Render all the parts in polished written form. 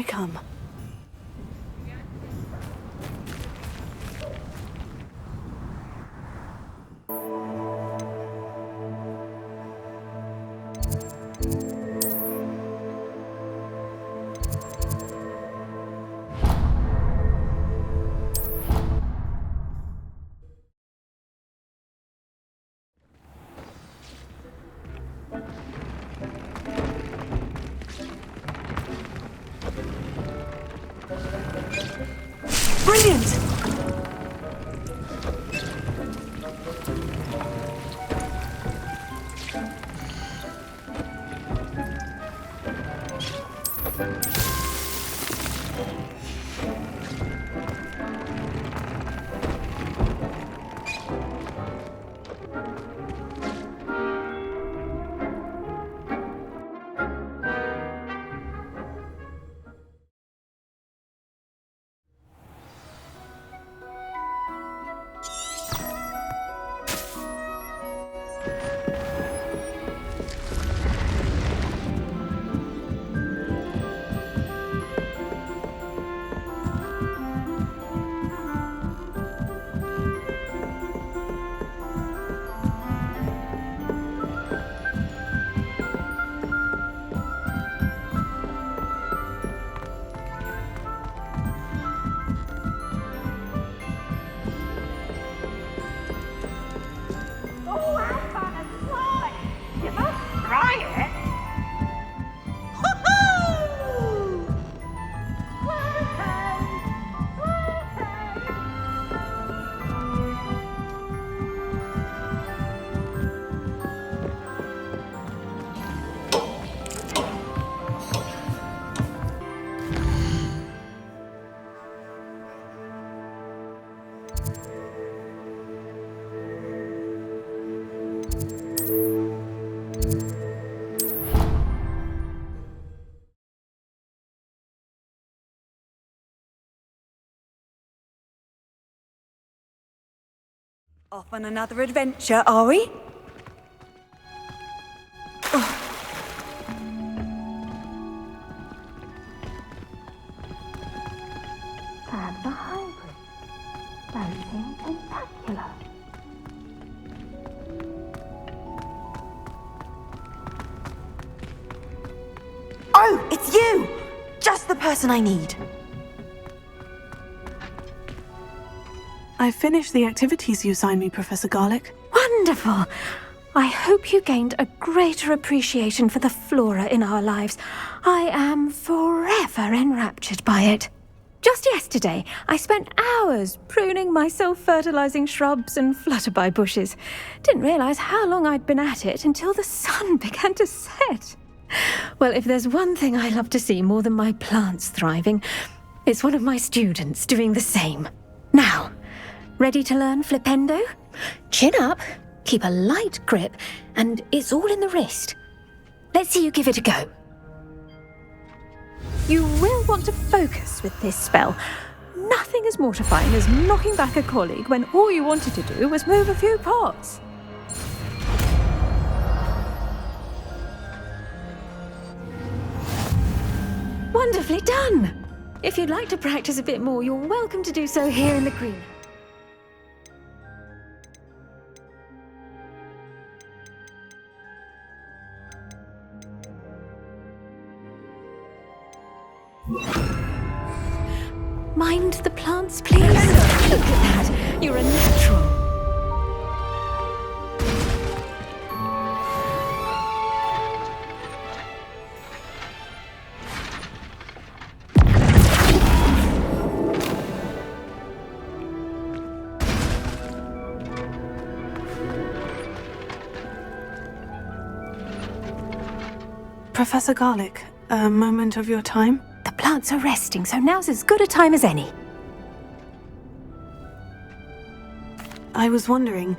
I come. Brilliant! Off on another adventure, are we? And the hybrid. Those seem tentacular. Oh, it's you! Just the person I need. I finished the activities you assigned me, Professor Garlick. Wonderful! I hope you gained a greater appreciation for the flora in our lives. I am forever enraptured by it. Just yesterday, I spent hours pruning my self-fertilizing shrubs and flutterby bushes. Didn't realize how long I'd been at it until the sun began to set. Well, if there's one thing I love to see more than my plants thriving, it's one of my students doing the same. Now, ready to learn flipendo? Chin up, keep a light grip, and it's all in the wrist. Let's see you give it a go. You will want to focus with this spell. Nothing as mortifying as knocking back a colleague when all you wanted to do was move a few pots. Wonderfully done! If you'd like to practice a bit more, you're welcome to do so here in the green. Mind the plants, please. Look at that. You're a natural. Professor Garlick, a moment of your time? The plants are resting, so now's as good a time as any. I was wondering,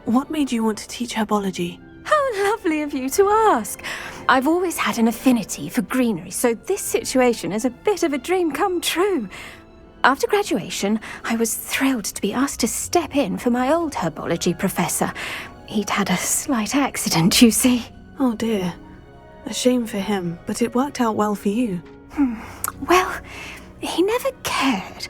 what made you want to teach herbology? How lovely of you to ask. I've always had an affinity for greenery, so this situation is a bit of a dream come true. After graduation, I was thrilled to be asked to step in for my old herbology professor. He'd had a slight accident, you see. Oh dear. A shame for him, but it worked out well for you. Well, he never cared,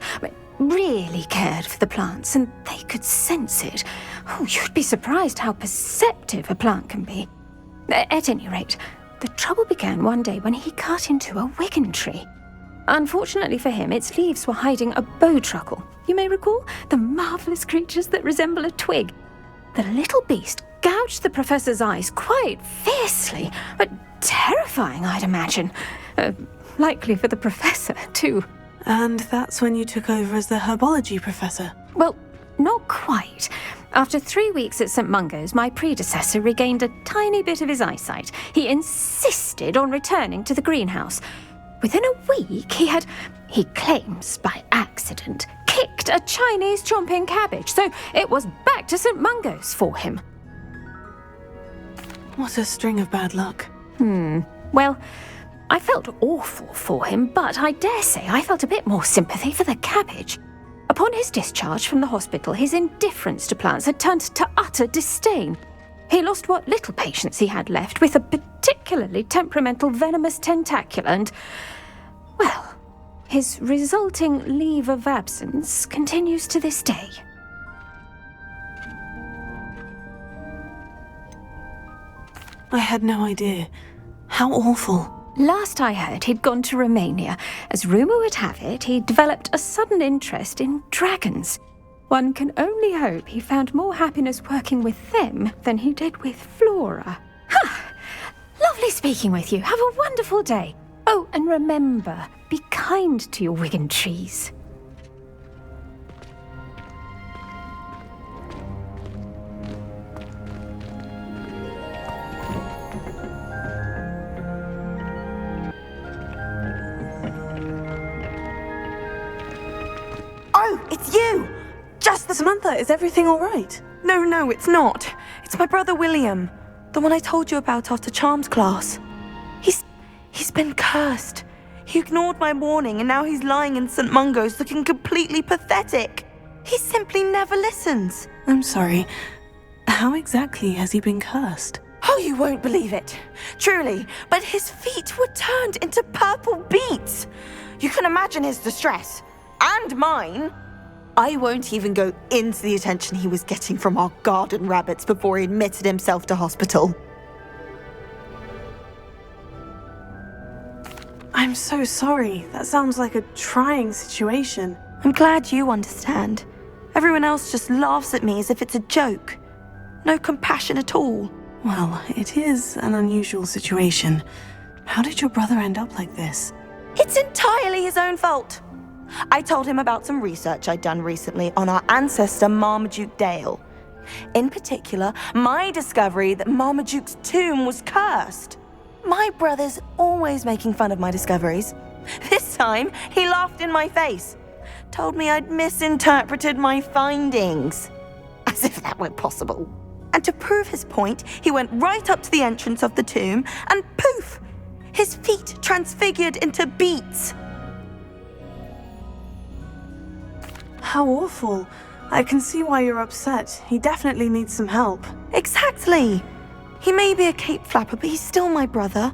really cared for the plants, and they could sense it. Oh, you'd be surprised how perceptive a plant can be. At any rate, the trouble began one day when he cut into a wigan tree. Unfortunately for him, its leaves were hiding a bowtruckle. You may recall the marvellous creatures that resemble a twig. The little beast gouged the professor's eyes quite fiercely, but terrifying, I'd imagine. Likely for the professor, too. And that's when you took over as the herbology professor? Well, not quite. After 3 weeks at St. Mungo's, my predecessor regained a tiny bit of his eyesight. He insisted on returning to the greenhouse. Within a week, he claims by accident, kicked a Chinese chomping cabbage, so it was back to St. Mungo's for him. What a string of bad luck. Well, I felt awful for him, but I dare say I felt a bit more sympathy for the cabbage. Upon his discharge from the hospital, his indifference to plants had turned to utter disdain. He lost what little patience he had left with a particularly temperamental venomous tentacula and, well, his resulting leave of absence continues to this day. I had no idea. How awful. Last I heard, he'd gone to Romania. As rumour would have it, he'd developed a sudden interest in dragons. One can only hope he found more happiness working with them than he did with Flora. Lovely speaking with you. Have a wonderful day. Oh, and remember, be kind to your wigan trees. Oh, it's you! Just the... Samantha, is everything all right? No, it's not. It's my brother William. The one I told you about after Charms class. He's been cursed. He ignored my warning and now he's lying in St. Mungo's looking completely pathetic. He simply never listens. I'm sorry. How exactly has he been cursed? Oh, you won't believe it. Truly, but his feet were turned into purple beets. You can imagine his distress. And mine. I won't even go into the attention he was getting from our garden rabbits before he admitted himself to hospital. I'm so sorry. That sounds like a trying situation. I'm glad you understand. Everyone else just laughs at me as if it's a joke. No compassion at all. Well, it is an unusual situation. How did your brother end up like this? It's entirely his own fault. I told him about some research I'd done recently on our ancestor Marmaduke Dale. In particular, my discovery that Marmaduke's tomb was cursed. My brother's always making fun of my discoveries. This time, he laughed in my face. Told me I'd misinterpreted my findings. As if that were possible. And to prove his point, he went right up to the entrance of the tomb and poof! His feet transfigured into beets. How awful. I can see why you're upset. He definitely needs some help. Exactly. He may be a cape flapper, but he's still my brother.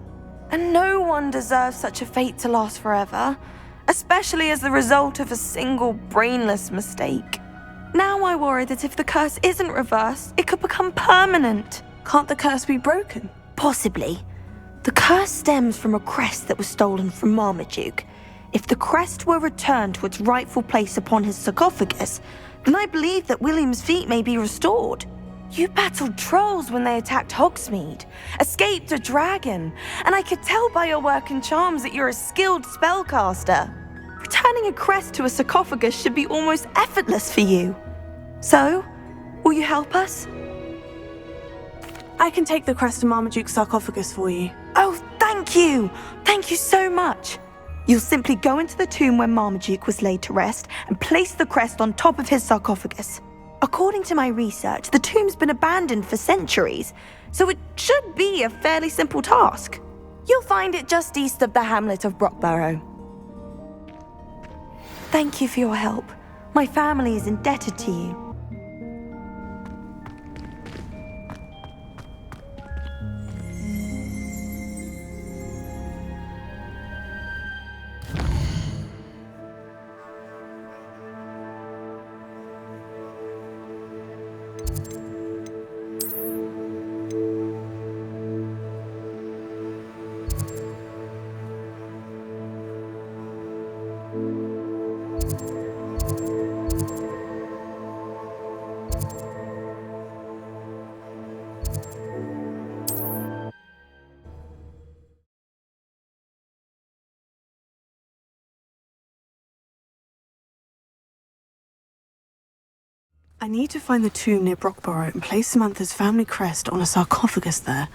And no one deserves such a fate to last forever, especially as the result of a single brainless mistake. Now I worry that if the curse isn't reversed, it could become permanent. Can't the curse be broken? Possibly. The curse stems from a crest that was stolen from Marmaduke. If the crest were returned to its rightful place upon his sarcophagus, then I believe that William's feet may be restored. You battled trolls when they attacked Hogsmeade, escaped a dragon, and I could tell by your work and charms that you're a skilled spellcaster. Returning a crest to a sarcophagus should be almost effortless for you. So, will you help us? I can take the crest to Marmaduke's sarcophagus for you. Oh, thank you! Thank you so much! You'll simply go into the tomb where Marmaduke was laid to rest and place the crest on top of his sarcophagus. According to my research, the tomb's been abandoned for centuries, so it should be a fairly simple task. You'll find it just east of the hamlet of Brockborough. Thank you for your help. My family is indebted to you. I need to find the tomb near Brockborough and place Samantha's family crest on a sarcophagus there.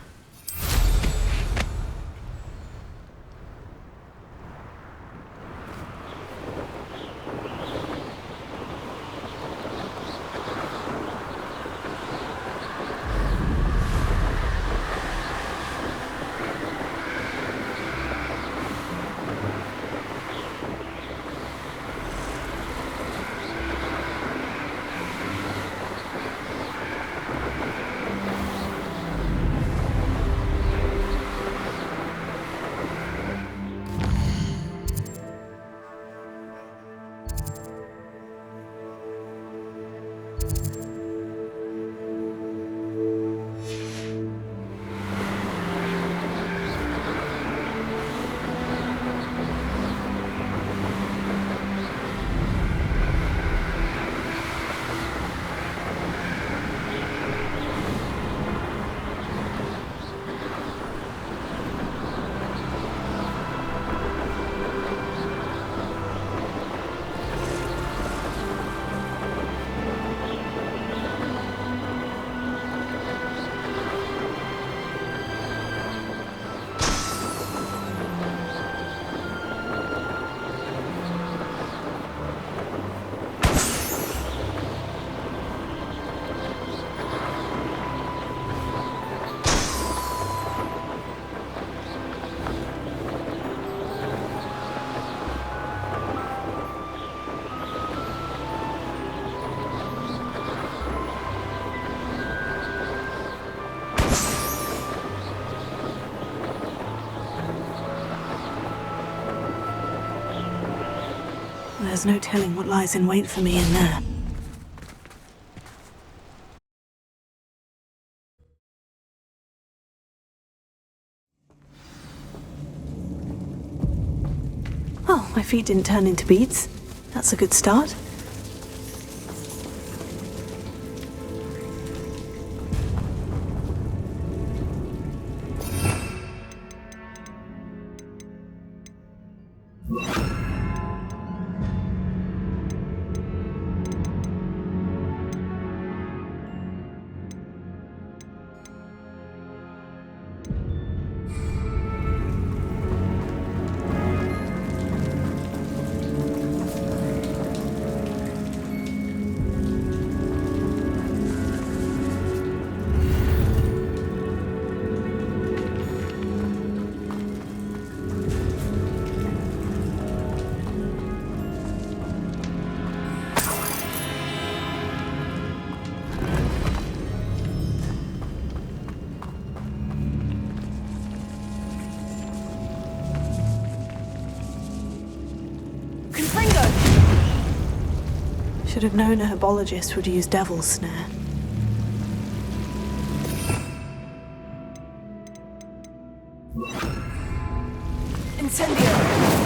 There's no telling what lies in wait for me in there. Oh, my feet didn't turn into beads. That's a good start. Should have known a herbologist would use devil's snare. Incendio!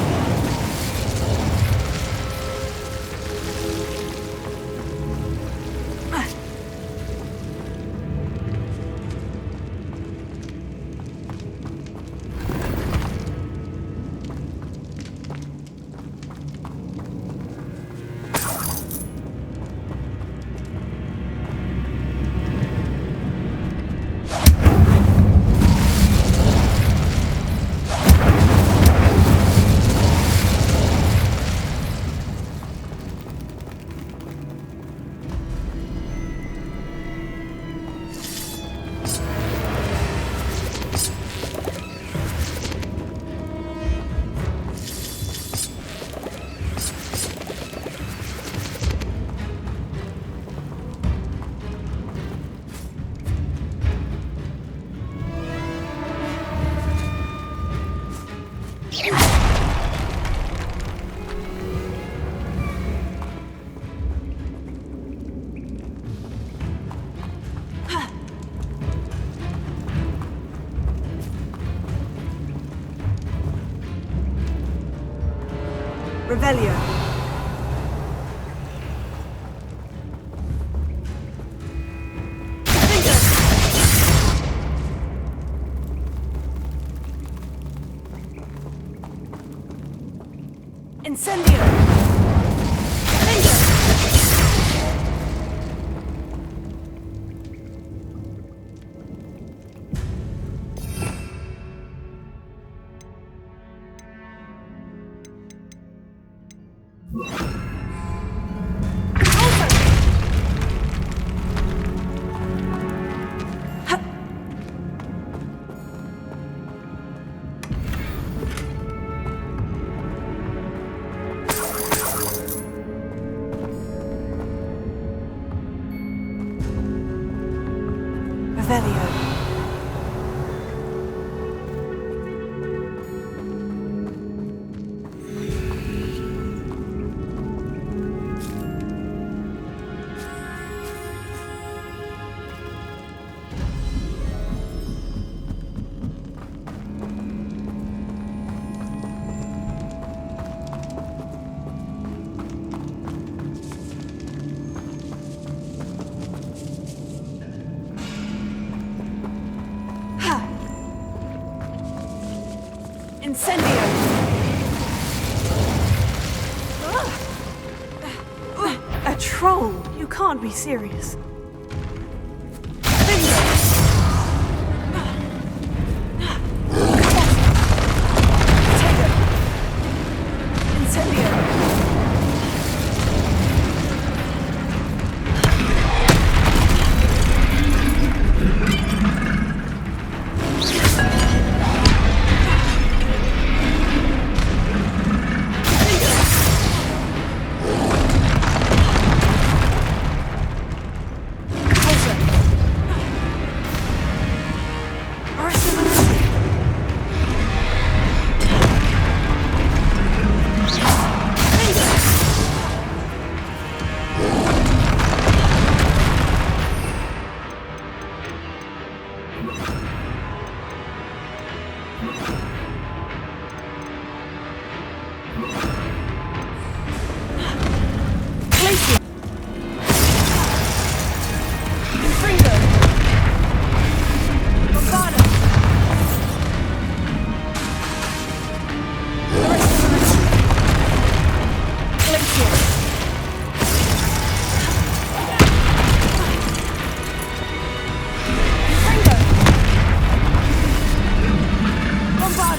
Revelio. Incendio. Incendio. Incendio! A troll? You can't be serious. Bombard!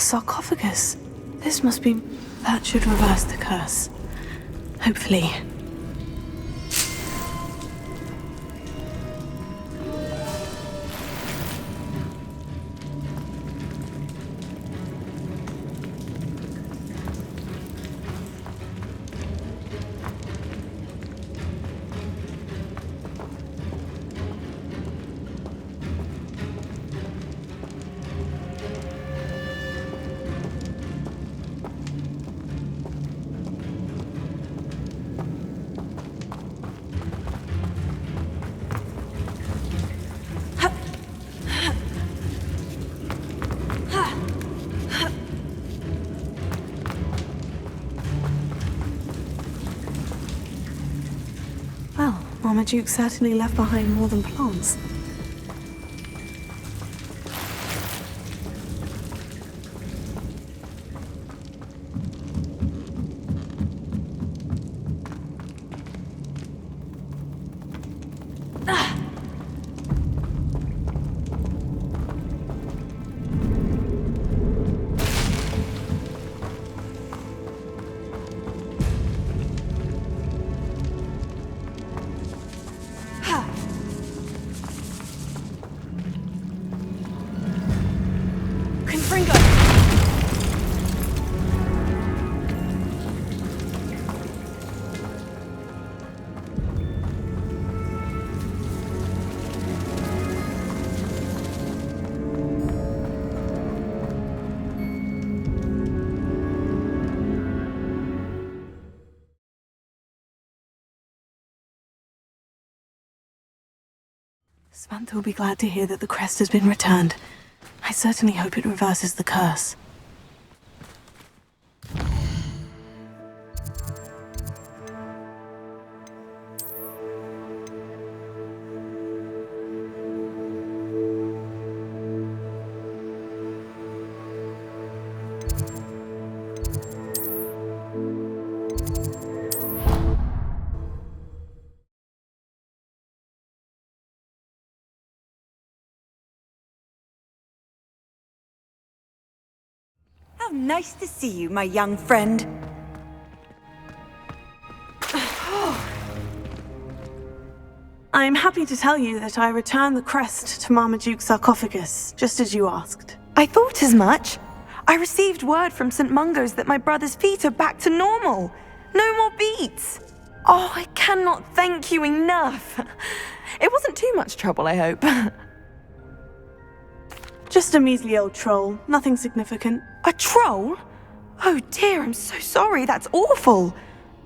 sarcophagus. This must be... That should reverse the curse. Hopefully. Well, Marmaduke certainly left behind more than plants. Samantha will be glad to hear that the crest has been returned. I certainly hope it reverses the curse. How nice to see you, my young friend. I'm happy to tell you that I returned the crest to Marmaduke's sarcophagus, just as you asked. I thought as much. I received word from St. Mungo's that my brother's feet are back to normal. No more beats. Oh, I cannot thank you enough. It wasn't too much trouble, I hope. Just a measly old troll, nothing significant. A troll? Oh dear, I'm so sorry, that's awful.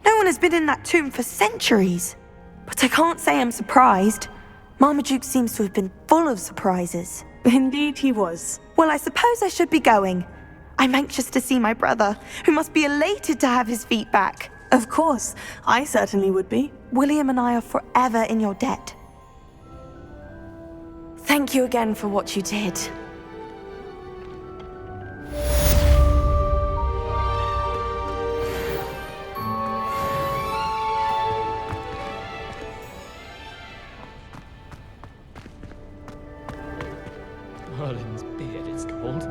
No one has been in that tomb for centuries. But I can't say I'm surprised. Marmaduke seems to have been full of surprises. Indeed he was. Well, I suppose I should be going. I'm anxious to see my brother, who must be elated to have his feet back. Of course, I certainly would be. William and I are forever in your debt. Thank you again for what you did. Merlin's beard is cold.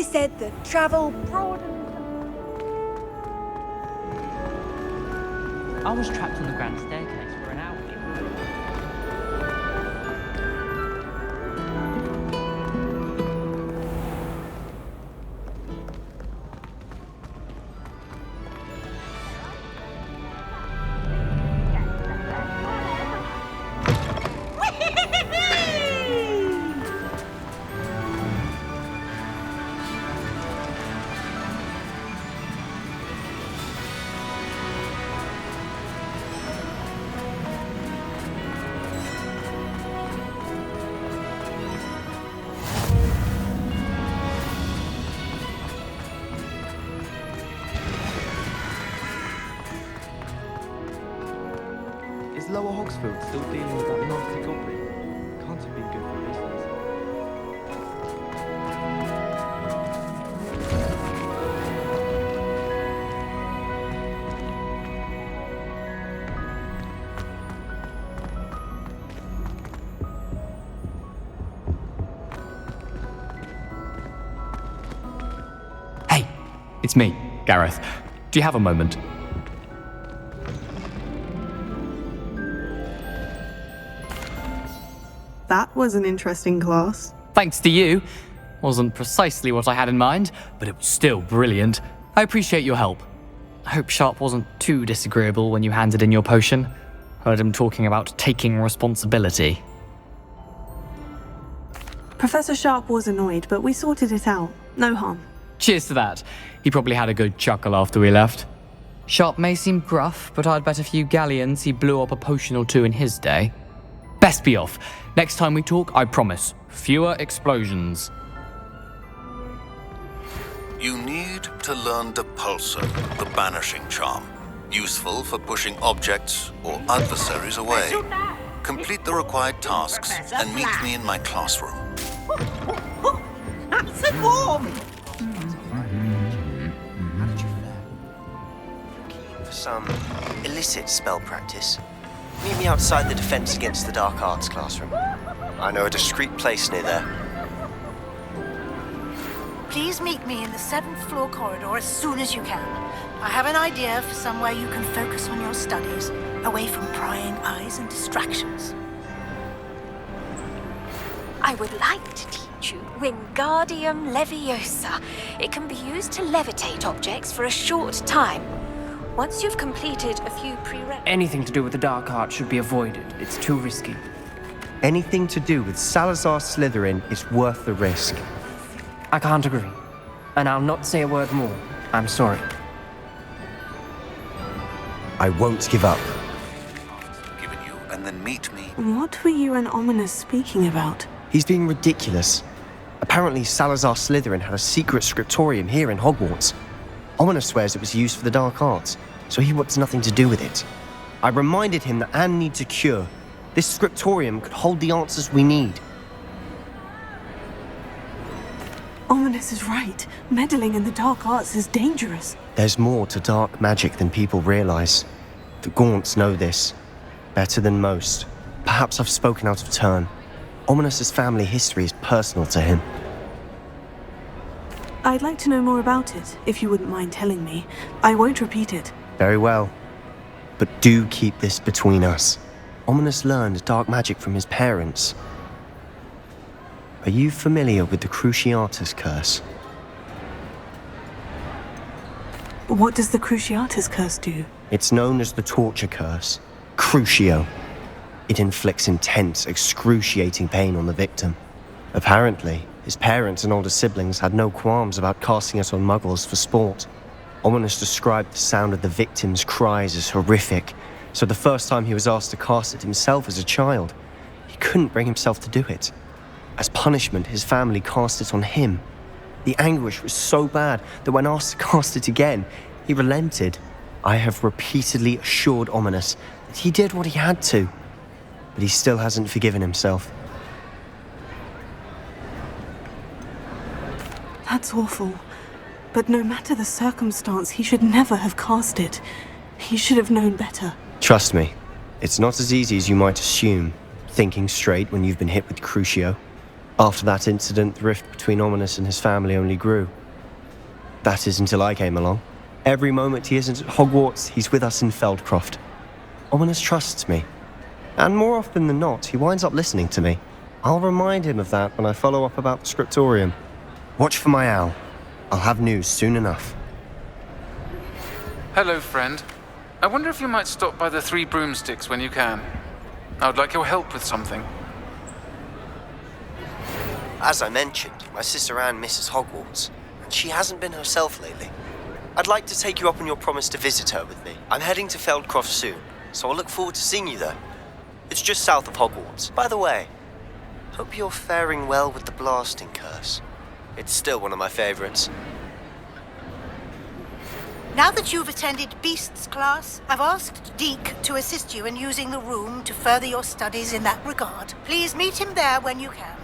said that travel broadens. I was trapped on the grand staircase for an hour. Is Lower Hogsfield still dealing with that nasty goblin? Can't have been good for business. Hey, it's me, Gareth. Do you have a moment? That was an interesting class. Thanks to you. Wasn't precisely what I had in mind, but it was still brilliant. I appreciate your help. I hope Sharp wasn't too disagreeable when you handed in your potion. Heard him talking about taking responsibility. Professor Sharp was annoyed, but we sorted it out. No harm. Cheers to that. He probably had a good chuckle after we left. Sharp may seem gruff, but I'd bet a few galleons he blew up a potion or two in his day. Best be off. Next time we talk, I promise, fewer explosions. You need to learn Depulsor, the banishing charm. Useful for pushing objects or adversaries away. Complete the required tasks and meet me in my classroom. Nice and warm! For some illicit spell practice, meet me outside the Defense Against the Dark Arts classroom. I know a discreet place near there. Please meet me in the 7th floor corridor as soon as you can. I have an idea for somewhere you can focus on your studies, away from prying eyes and distractions. I would like to teach you Wingardium Leviosa. It can be used to levitate objects for a short time. Once you've completed a few prerequisites... Anything to do with the dark art should be avoided. It's too risky. Anything to do with Salazar Slytherin is worth the risk. I can't agree. And I'll not say a word more. I'm sorry. I won't give up. Given you, and then meet me. What were you and Ominis speaking about? He's being ridiculous. Apparently Salazar Slytherin had a secret scriptorium here in Hogwarts. Ominis swears it was used for the dark arts, so he wants nothing to do with it. I reminded him that Anne needs a cure. This scriptorium could hold the answers we need. Ominis is right. Meddling in the dark arts is dangerous. There's more to dark magic than people realize. The Gaunts know this. Better than most. Perhaps I've spoken out of turn. Ominis' family history is personal to him. I'd like to know more about it, if you wouldn't mind telling me. I won't repeat it. Very well. But do keep this between us. Ominis learned dark magic from his parents. Are you familiar with the Cruciatus curse? What does the Cruciatus curse do? It's known as the torture curse. Crucio. It inflicts intense, excruciating pain on the victim. Apparently, his parents and older siblings had no qualms about casting it on muggles for sport. Ominis described the sound of the victim's cries as horrific, so the first time he was asked to cast it himself as a child, he couldn't bring himself to do it. As punishment, his family cast it on him. The anguish was so bad that when asked to cast it again, he relented. I have repeatedly assured Ominis that he did what he had to, but he still hasn't forgiven himself. That's awful. But no matter the circumstance, he should never have cast it. He should have known better. Trust me, it's not as easy as you might assume, thinking straight when you've been hit with Crucio. After that incident, the rift between Ominis and his family only grew. That is until I came along. Every moment he isn't at Hogwarts, he's with us in Feldcroft. Ominis trusts me. And more often than not, he winds up listening to me. I'll remind him of that when I follow up about the Scriptorium. Watch for my owl. I'll have news soon enough. Hello, friend. I wonder if you might stop by the Three Broomsticks when you can. I would like your help with something. As I mentioned, my sister Anne misses Hogwarts, and she hasn't been herself lately. I'd like to take you up on your promise to visit her with me. I'm heading to Feldcroft soon, so I'll look forward to seeing you there. It's just south of Hogwarts. By the way, hope you're faring well with the blasting curse. It's still one of my favorites. Now that you've attended Beasts class, I've asked Deke to assist you in using the room to further your studies in that regard. Please meet him there when you can.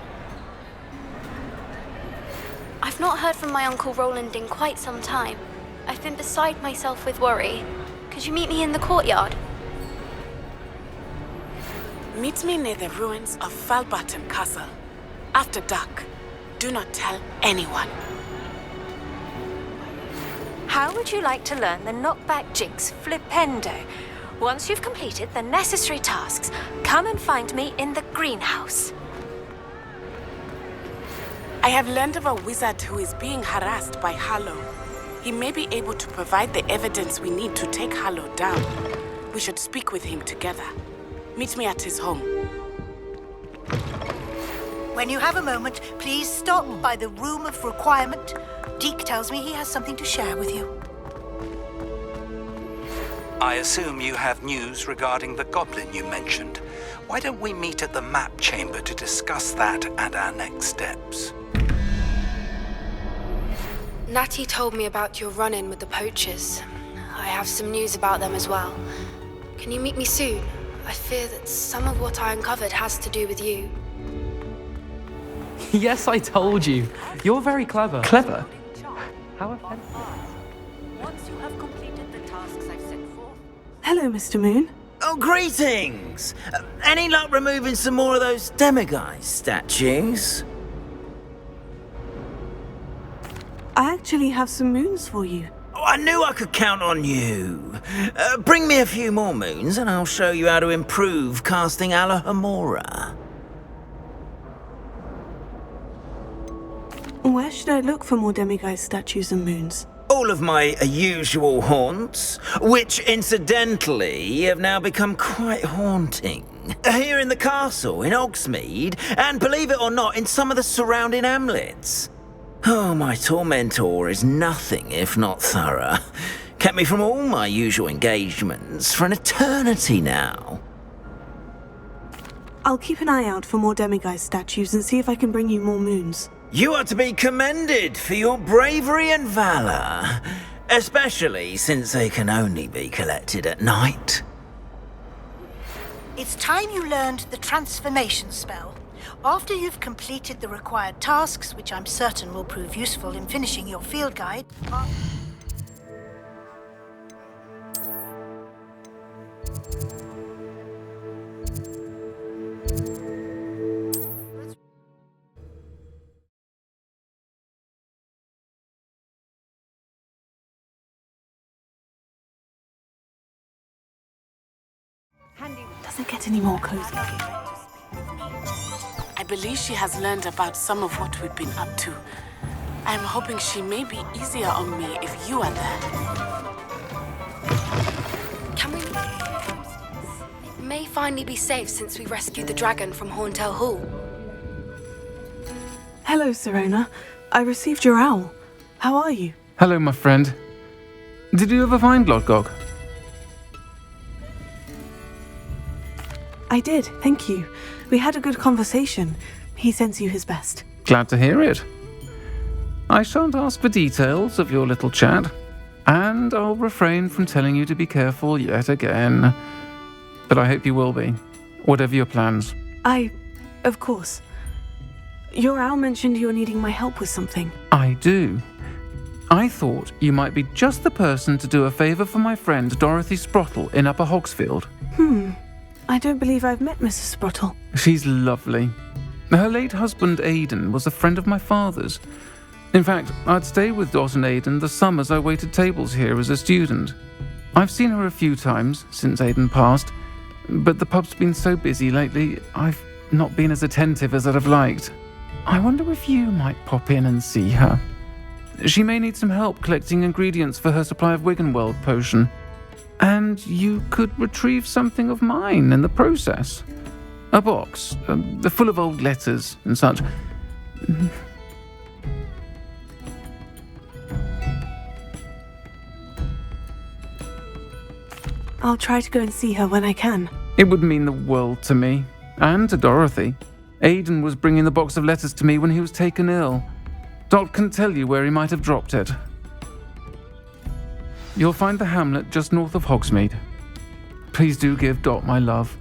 I've not heard from my Uncle Roland in quite some time. I've been beside myself with worry. Could you meet me in the courtyard? Meet me near the ruins of Falbarton Castle. After dark. Do not tell anyone. How would you like to learn the knockback jigs flipendo? Once you've completed the necessary tasks, come and find me in the greenhouse. I have learned of a wizard who is being harassed by Hallow. He may be able to provide the evidence we need to take Hallow down. We should speak with him together. Meet me at his home. When you have a moment, please stop by the Room of Requirement. Deke tells me he has something to share with you. I assume you have news regarding the goblin you mentioned. Why don't we meet at the map chamber to discuss that and our next steps? Natty told me about your run-in with the poachers. I have some news about them as well. Can you meet me soon? I fear that some of what I uncovered has to do with you. Yes, I told you. You're very clever. Clever? How offensive. Once you have completed the tasks I've set forth. Hello, Mr. Moon. Oh, greetings! Any luck removing some more of those demiguise statues? I actually have some moons for you. Oh, I knew I could count on you. Bring me a few more moons and I'll show you how to improve casting Alohomora. Where should I look for more demiguise statues and moons? All of my usual haunts, which incidentally have now become quite haunting. Here in the castle, in Hogsmeade, and believe it or not, in some of the surrounding hamlets. Oh, my tormentor is nothing if not thorough. Kept me from all my usual engagements for an eternity now. I'll keep an eye out for more demiguise statues and see if I can bring you more moons. You are to be commended for your bravery and valor, especially since they can only be collected at night. It's time you learned the transformation spell. After you've completed the required tasks, which I'm certain will prove useful in finishing your field guide, Doesn't get any more cozy. I believe she has learned about some of what we've been up to. I'm hoping she may be easier on me if you are there. Can we... It may finally be safe since we rescued the dragon from Horntail Hall. Hello, Serona. I received your owl. How are you? Hello, my friend. Did you ever find Lodgog? I did, thank you. We had a good conversation. He sends you his best. Glad to hear it. I shan't ask for details of your little chat, and I'll refrain from telling you to be careful yet again. But I hope you will be, whatever your plans. Of course. Your owl mentioned you're needing my help with something. I do. I thought you might be just the person to do a favour for my friend Dorothy Sprottle in Upper Hogsfield. I don't believe I've met Mrs. Sprottle. She's lovely. Her late husband, Aidan, was a friend of my father's. In fact, I'd stay with Dot and Aidan the summers I waited tables here as a student. I've seen her a few times since Aidan passed, but the pub's been so busy lately, I've not been as attentive as I'd have liked. I wonder if you might pop in and see her. She may need some help collecting ingredients for her supply of Wiggenweld potion. And you could retrieve something of mine in the process. A box, full of old letters and such. I'll try to go and see her when I can. It would mean the world to me, and to Dorothy. Aidan was bringing the box of letters to me when he was taken ill. Dot can tell you where he might have dropped it. You'll find the hamlet just north of Hogsmeade. Please do give Dot my love.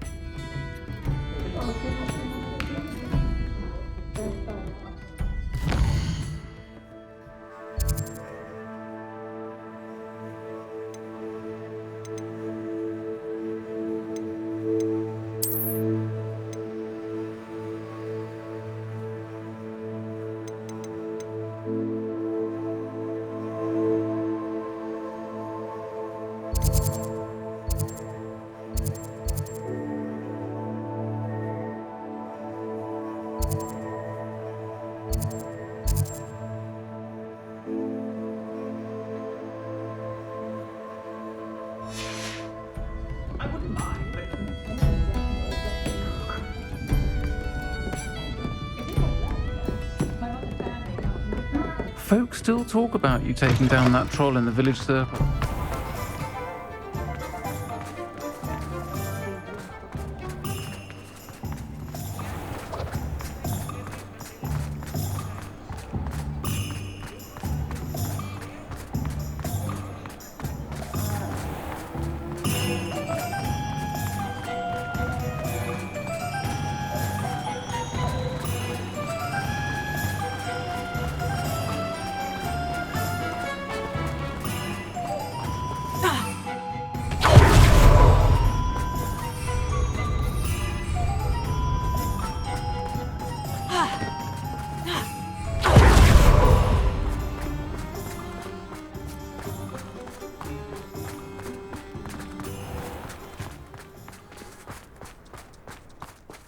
Folks still talk about you taking down that troll in the village circle.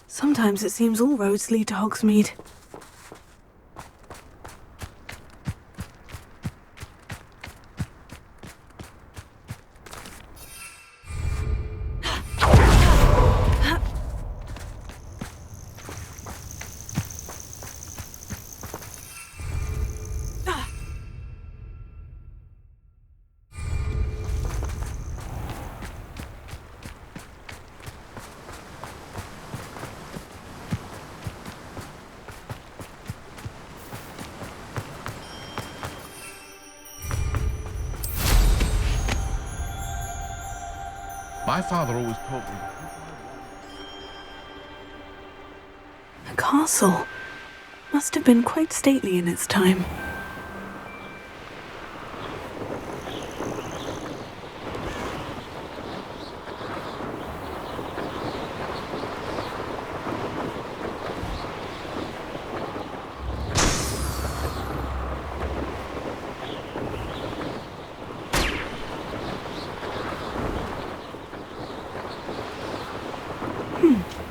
Sometimes it seems all roads lead to Hogsmeade. My father always told me. A castle. Must have been quite stately in its time.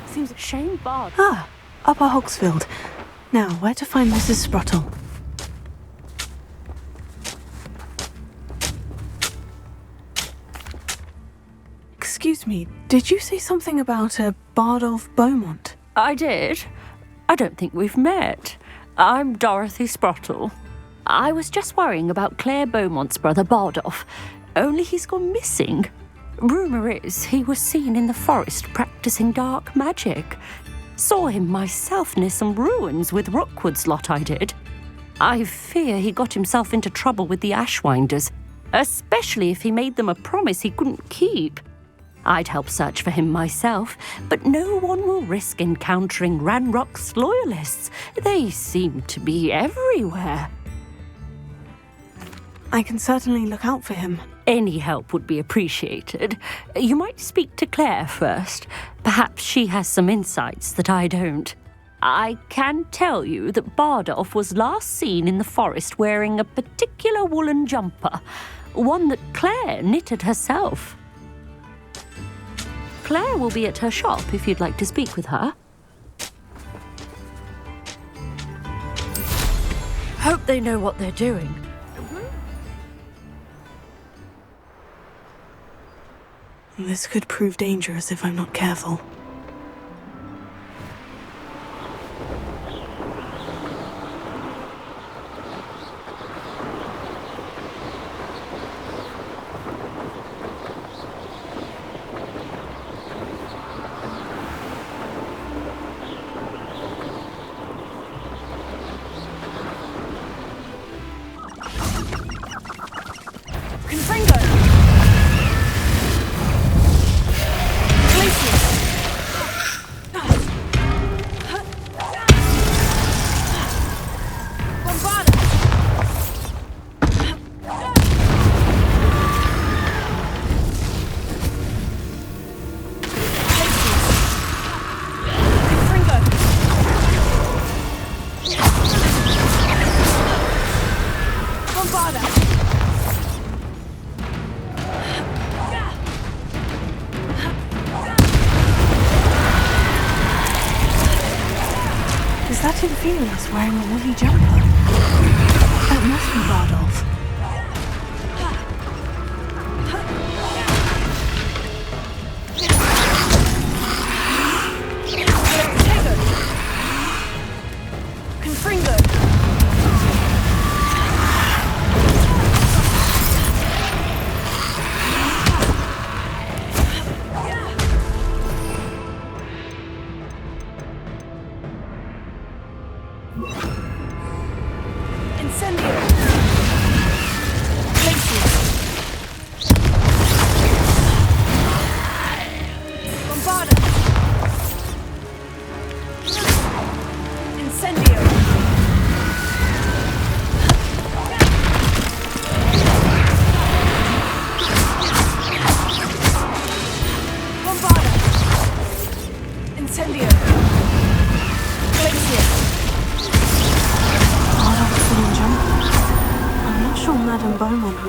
Seems a shame, Bob. Ah, Upper Hogsfield. Now, where to find Mrs. Sprottle? Excuse me, did you say something about a Bardolph Beaumont? I did. I don't think we've met. I'm Dorothy Sprottle. I was just worrying about Claire Beaumont's brother Bardolph, only he's gone missing. Rumour is he was seen in the forest practicing dark magic. Saw him myself near some ruins with Rookwood's lot I did. I fear he got himself into trouble with the Ashwinders, especially if he made them a promise he couldn't keep. I'd help search for him myself, but no one will risk encountering Ranrock's loyalists. They seem to be everywhere. I can certainly look out for him. Any help would be appreciated. You might speak to Claire first. Perhaps she has some insights that I don't. I can tell you that Bardolph was last seen in the forest wearing a particular woolen jumper, one that Claire knitted herself. Claire will be at her shop if you'd like to speak with her. Hope they know what they're doing. This could prove dangerous if I'm not careful. Wearing a woolly jumper. That must be Bardolph.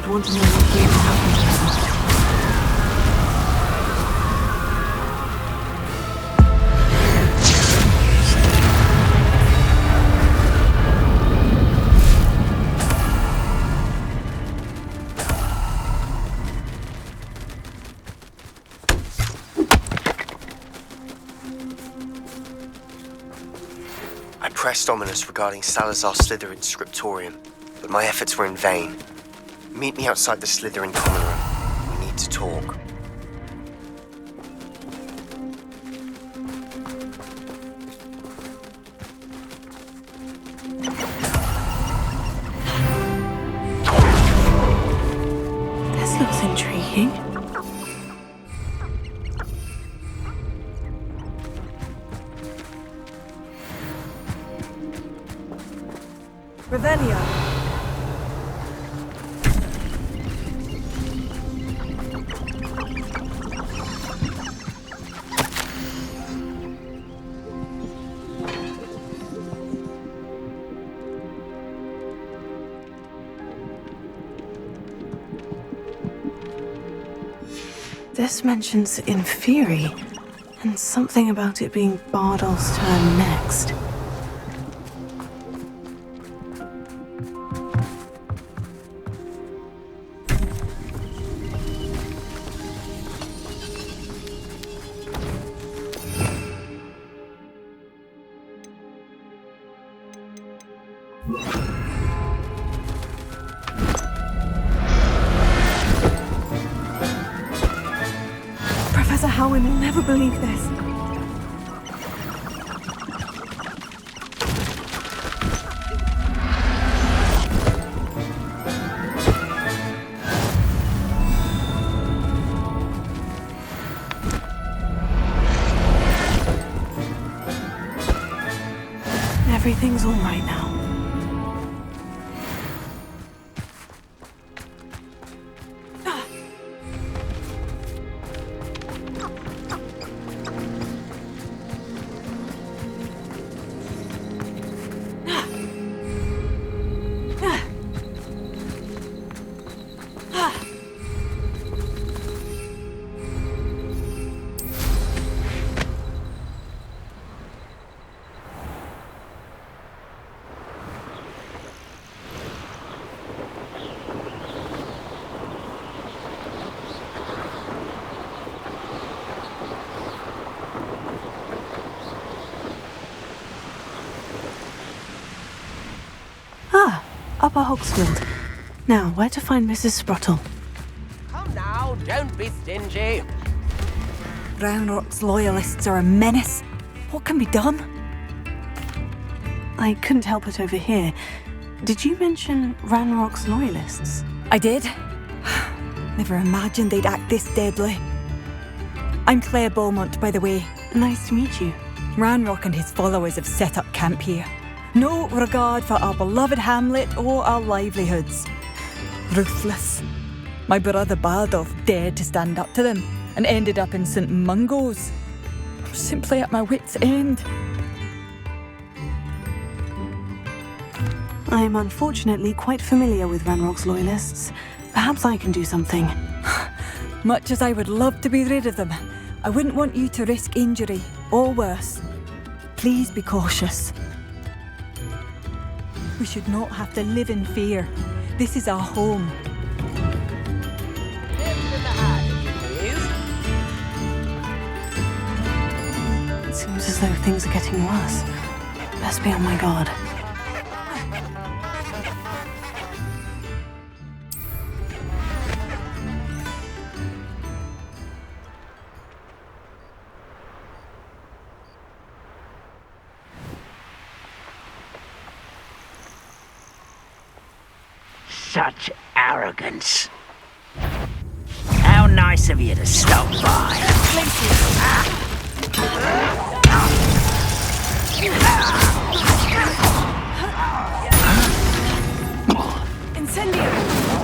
Want to know what really happened to her. I pressed Ominis regarding Salazar Slytherin's Scriptorium, but my efforts were in vain. Meet me outside the Slytherin common room. We need to talk. This looks intriguing. Revelio. This mentions Inferi, and something about it being Bardolph's turn next. Howin will never believe this. Everything's all right now. Upper Hogsfield. Now, where to find Mrs. Sprottle? Come now, don't be stingy. Ranrock's loyalists are a menace. What can be done? I couldn't help it over here. Did you mention Ranrock's loyalists? I did. Never imagined they'd act this deadly. I'm Claire Beaumont, by the way. Nice to meet you. Ranrock and his followers have set up camp here. No regard for our beloved hamlet or our livelihoods. Ruthless. My brother Bardolph dared to stand up to them and ended up in St. Mungo's. I'm simply at my wit's end. I am unfortunately quite familiar with Ranrock's loyalists. Perhaps I can do something. Much as I would love to be rid of them, I wouldn't want you to risk injury, or worse. Please be cautious. We should not have to live in fear. This is our home. It seems as though things are getting worse. Best be on my guard. Such arrogance. How nice of you to stop by. Incendio!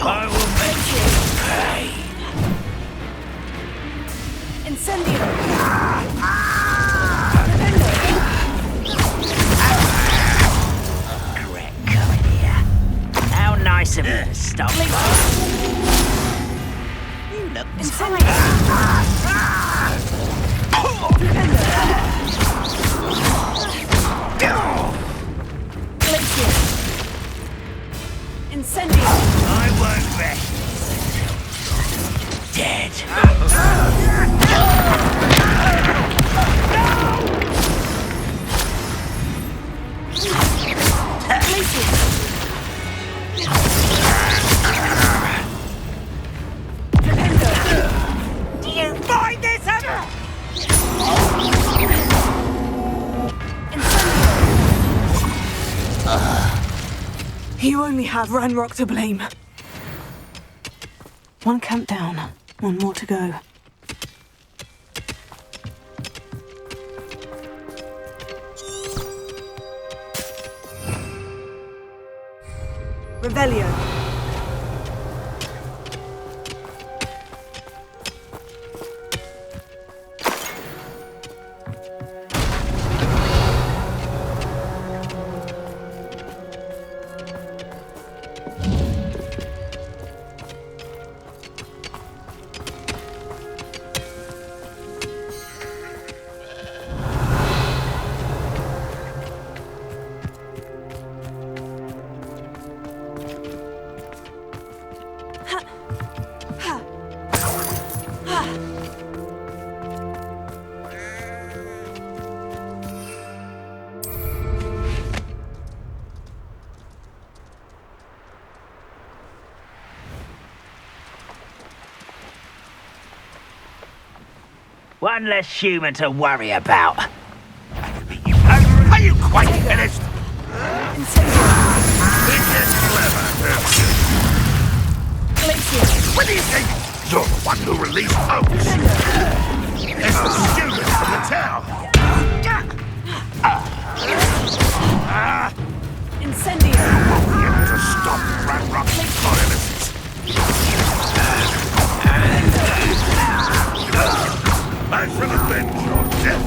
I will make you pay. Incendio! Correct, coming here. How nice of you to stop by. You look Incendio! I won't rest dead. Do you find this ever? You only have Ranrock to blame. One camp down, one more to go. Revelio. One less human to worry about. Are you quite finished? It's clever, what do you think? You're the one who released Holmes. It's the student from the town. Incendio! You have to stop Ranrock's loyalists. I shall avenge your death.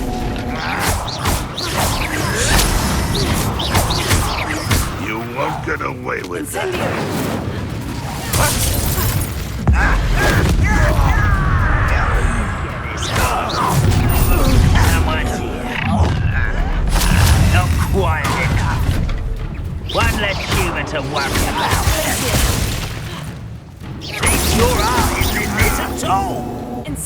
You won't get away with that. I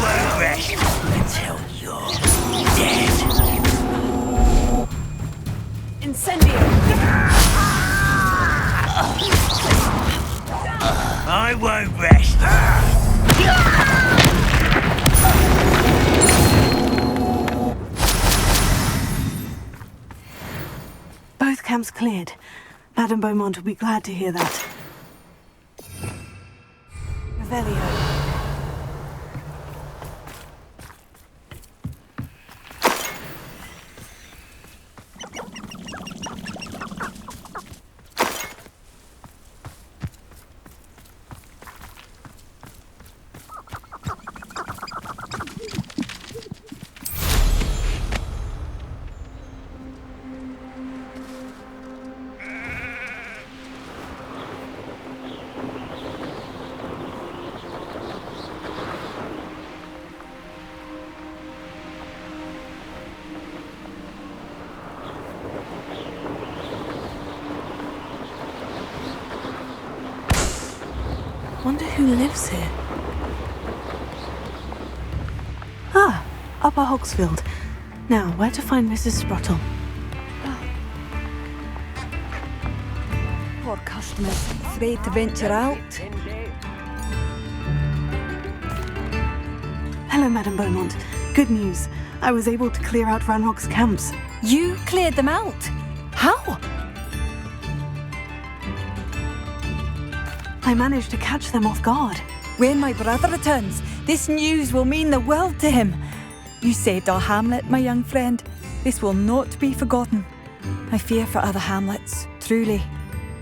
won't rest until you're dead. I won't rest. Both camps cleared. Madame Beaumont will be glad to hear that. Revelio. Wonder who lives here. Ah, Upper Hogsfield. Now, where to find Mrs. Sprottle? Poor customers, afraid to venture out. Hello, Madame Beaumont. Good news. I was able to clear out Ranrock's camps. You cleared them out? How? I managed to catch them off guard. When my brother returns, this news will mean the world to him. You saved our hamlet, my young friend. This will not be forgotten. I fear for other hamlets, truly.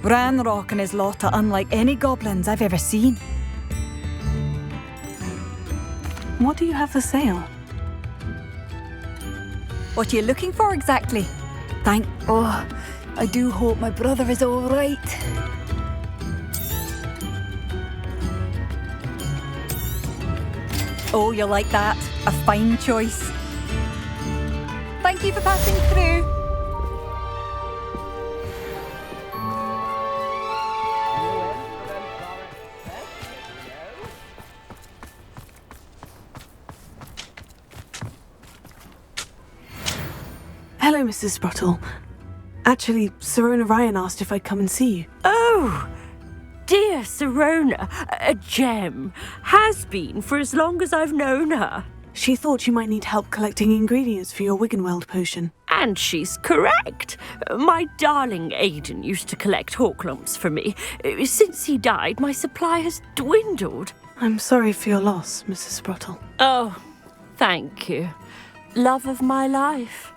Ranrock and his lot are unlike any goblins I've ever seen. What do you have for sale? What are you looking for exactly? Oh, I do hope my brother is all right. Oh, you like that? A fine choice. Thank you for passing through. Hello, Mrs. Sprottle. Actually, Sirona Ryan asked if I'd come and see you. Oh! Dear Sirona, a gem. Has been for as long as I've known her. She thought you might need help collecting ingredients for your Wiggenweld potion. And she's correct. My darling Aidan used to collect Horklumps for me. Since he died, my supply has dwindled. I'm sorry for your loss, Mrs. Sprottle. Oh, thank you. Love of my life.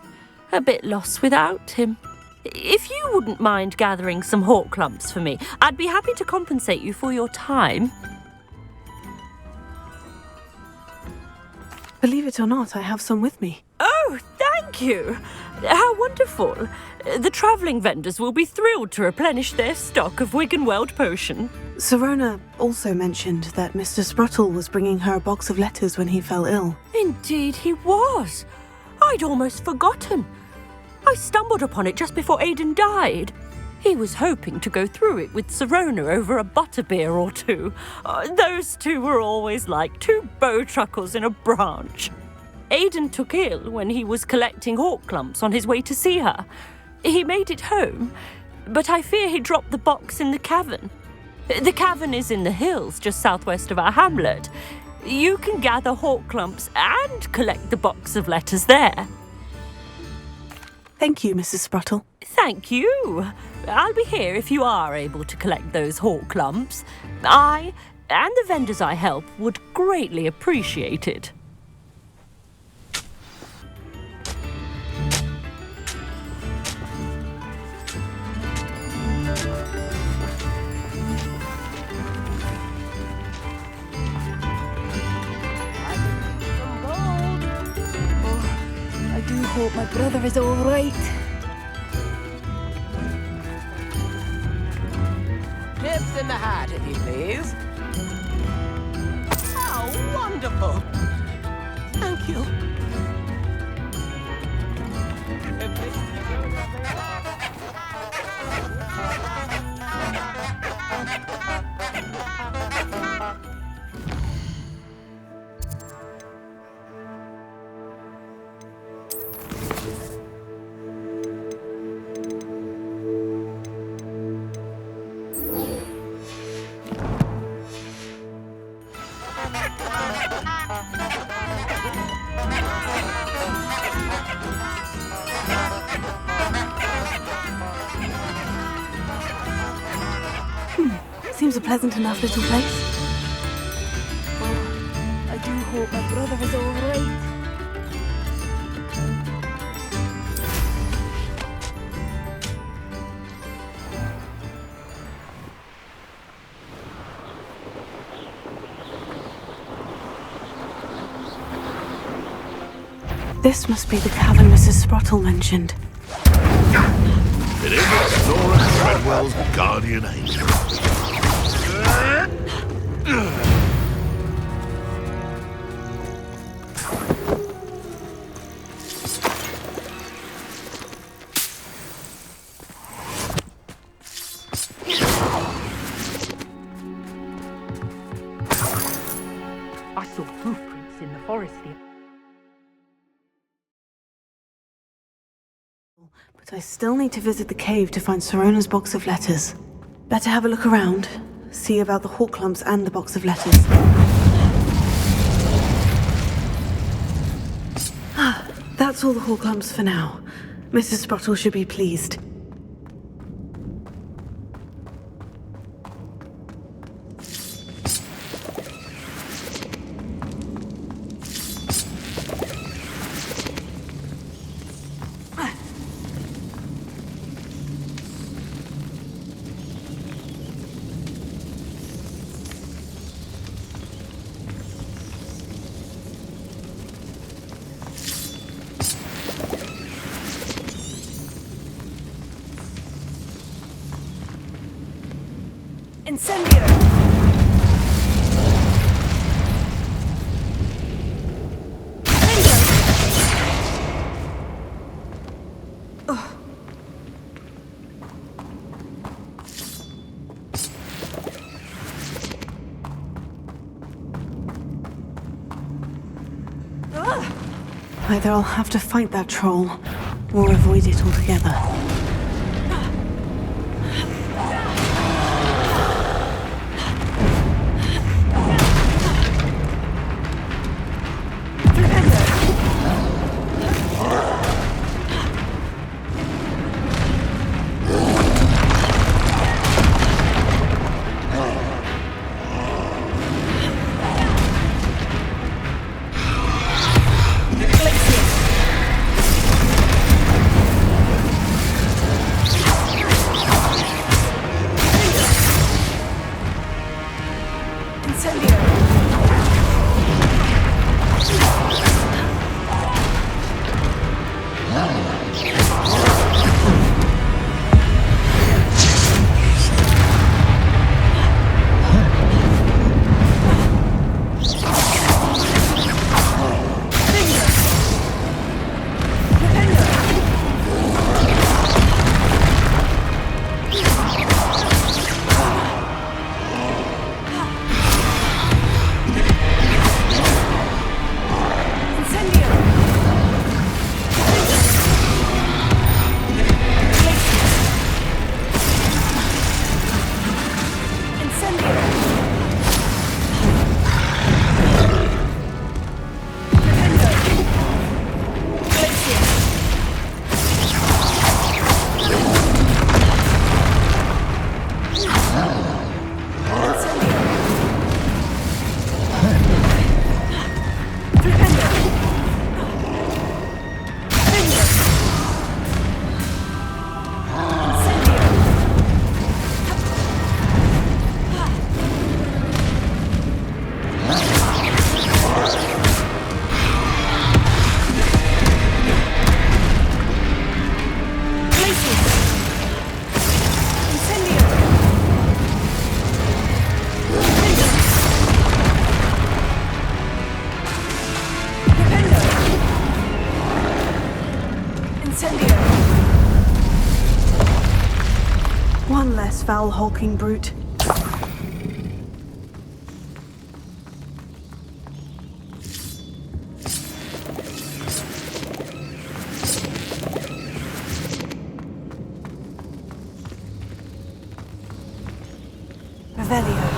A bit lost without him. If you wouldn't mind gathering some Horklumps for me, I'd be happy to compensate you for your time. Believe it or not, I have some with me. Oh, thank you. How wonderful. The travelling vendors will be thrilled to replenish their stock of Wiggenweld potion. Sirona also mentioned that Mr. Sprottle was bringing her a box of letters when he fell ill. Indeed he was. I'd almost forgotten. I stumbled upon it just before Aidan died. He was hoping to go through it with Sirona over a butterbeer or two. Those two were always like two bowtruckles in a branch. Aidan took ill when he was collecting Horklumps on his way to see her. He made it home, but I fear he dropped the box in the cavern. The cavern is in the hills just southwest of our hamlet. You can gather Horklumps and collect the box of letters there. Thank you, Mrs. Sprottle. Thank you. I'll be here if you are able to collect those Horklumps. I and the vendors I help would greatly appreciate it. I do hope my brother is all right. Tips in the hat, if you please. Thank you. Seems a pleasant enough little place. Oh, I do hope my brother is all right. This must be the cavern Mrs. Sprottle mentioned. It is Explorer Treadwell's guardian angel. I saw footprints in the forest here. But I still need to visit the cave to find Sorona's box of letters. Better have a look around, see about the hawk lumps and the box of letters. That's all the hawk lumps for now. Mrs. Sprottle should be pleased. Incendiary! Either I'll have to fight that troll, or avoid it altogether. foul, hulking brute. Revelio.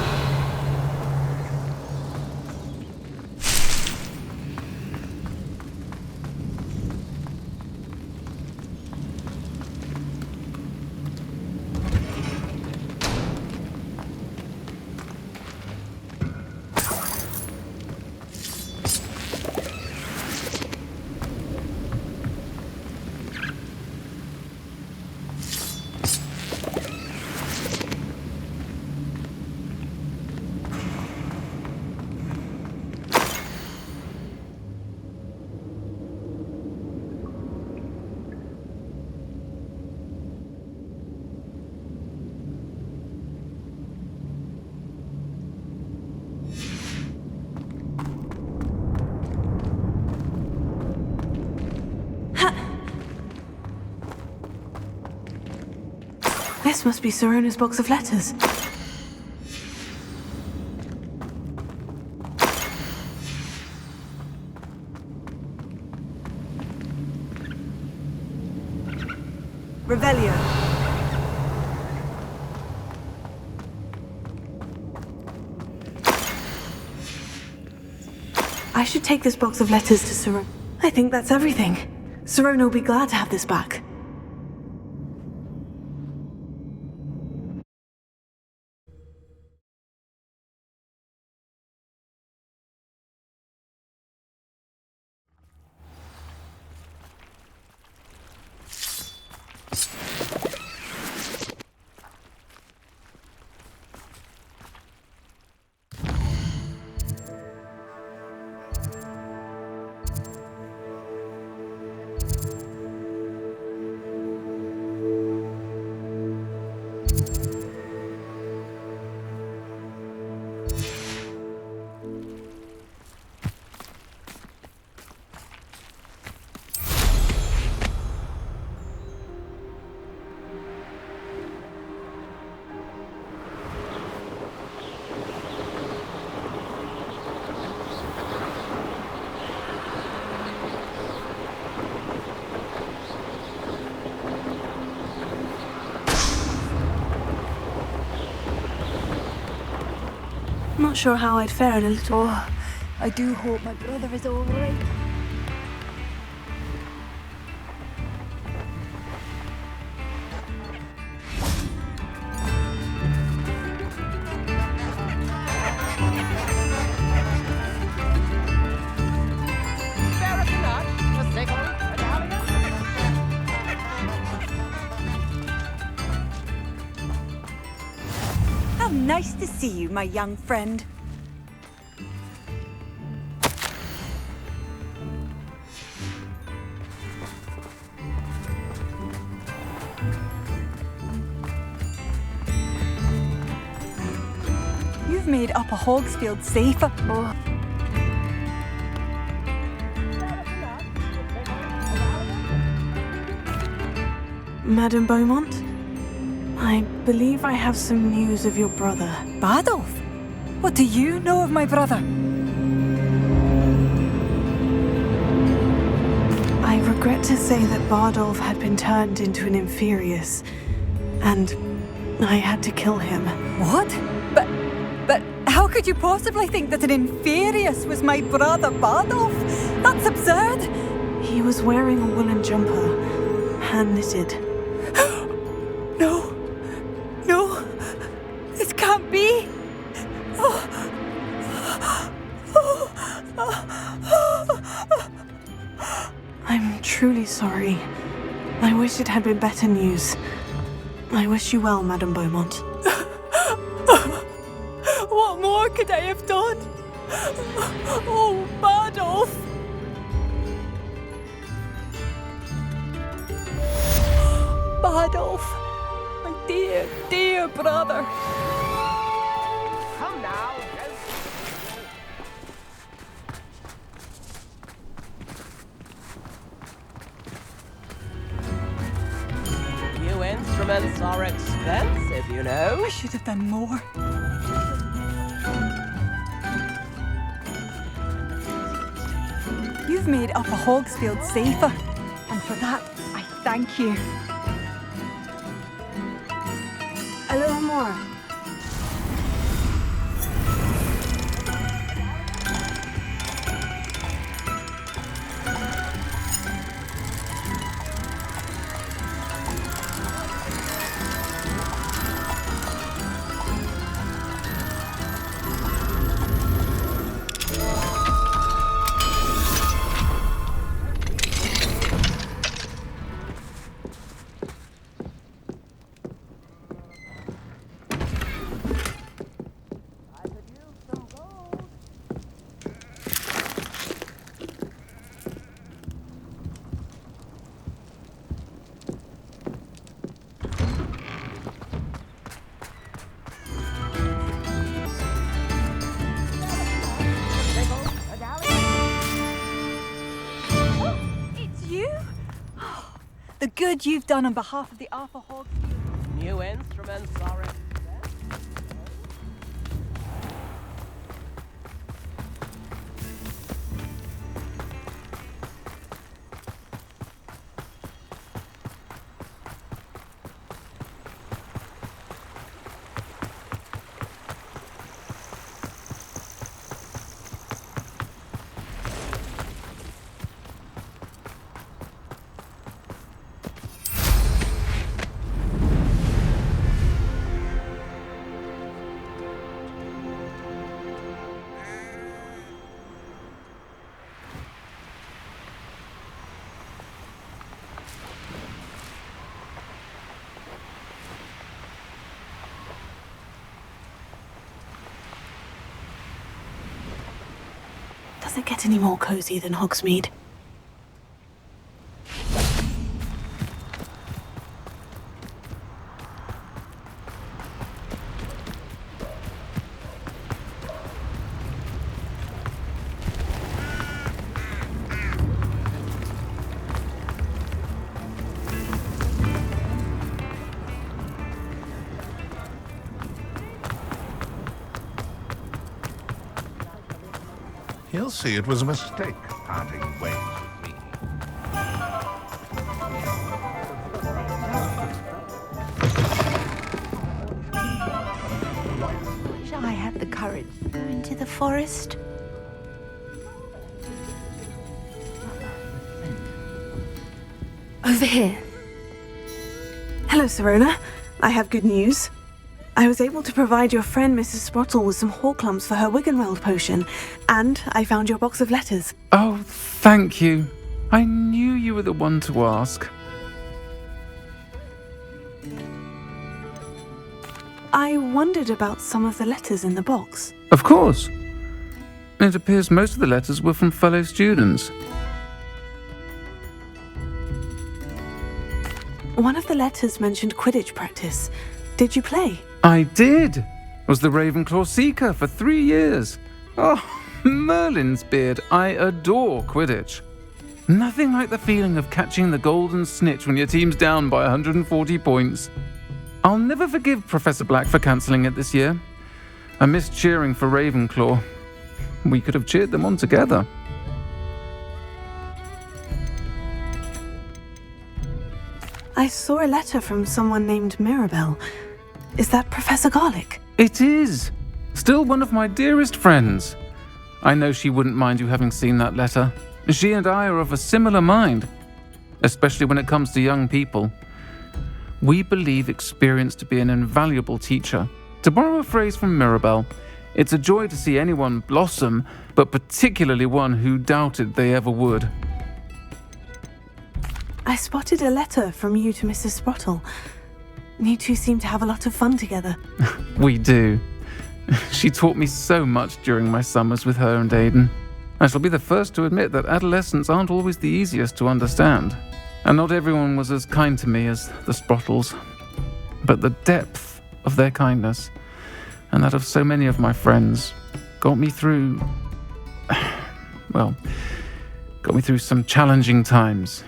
This must be Sirona's box of letters. Revelio. I should take this box of letters to Sirona. I think that's everything. Sirona will be glad to have this back. Not sure how I'd fare in a little... Oh, I do hope my brother is all right. How nice to see you, my young friend. You've made Upper Hogsfield safer. Oh. Madame Beaumont? I believe I have some news of your brother. Bardolph? What do you know of my brother? I regret to say that Bardolph had been turned into an Inferius, and I had to kill him. What? But how could you possibly think that an Inferius was my brother Bardolph? That's absurd! He was wearing a woolen jumper, hand-knitted. No, this can't be. I'm truly sorry. I wish it had been better news. I wish you well, Madame Beaumont. What more could I have done? Oh, Bardolph! Bardolph! My dear, dear brother! Come now, You instruments are expensive, you know? I should have done more. You've made Upper Hogsfield safer, and for that, I thank you. A little more. The good you've done on behalf of the Upper Hogsfield. New instruments are in. Does it get any more cozy than Hogsmeade? He'll see it was a mistake parting ways with me. Wish I had the courage to go into the forest. Over here. Hello, Sirona. I have good news. I was able to provide your friend Mrs. Sprottle with some Horklumps for her Wiggenweld potion, and I found your box of letters. Oh, thank you. I knew you were the one to ask. I wondered about some of the letters in the box. Of course. It appears most of the letters were from fellow students. One of the letters mentioned Quidditch practice. Did you play? I did. Was the Ravenclaw Seeker for 3 years. Oh, Merlin's beard. I adore Quidditch. Nothing like the feeling of catching the golden snitch when your team's down by 140 points. I'll never forgive Professor Black for cancelling it this year. I missed cheering for Ravenclaw. We could have cheered them on together. I saw a letter from someone named Mirabelle. Is that Professor Garlick? It is. Still one of my dearest friends. I know she wouldn't mind you having seen that letter. She and I are of a similar mind, especially when it comes to young people. We believe experience to be an invaluable teacher. To borrow a phrase from Mirabelle, it's a joy to see anyone blossom, but particularly one who doubted they ever would. I spotted a letter from you to Mrs. Sprottle. You two seem to have a lot of fun together. We do. She taught me so much during my summers with her and Aidan. I shall be the first to admit that adolescents aren't always the easiest to understand, and not everyone was as kind to me as the Sprottles. But the depth of their kindness, and that of so many of my friends, got me through some challenging times,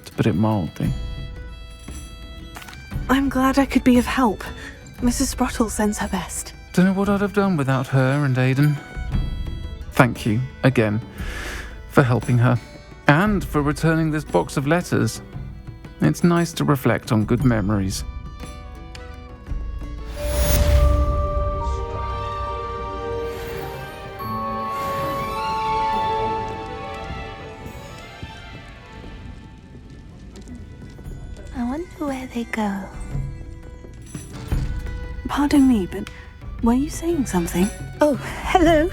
to put it mildly. I'm glad I could be of help. Mrs. Sprottle sends her best. Don't know what I'd have done without her and Aidan. Thank you, again, for helping her. And for returning this box of letters. It's nice to reflect on good memories. I wonder where they go. Pardon me, but were you saying something? Oh, hello.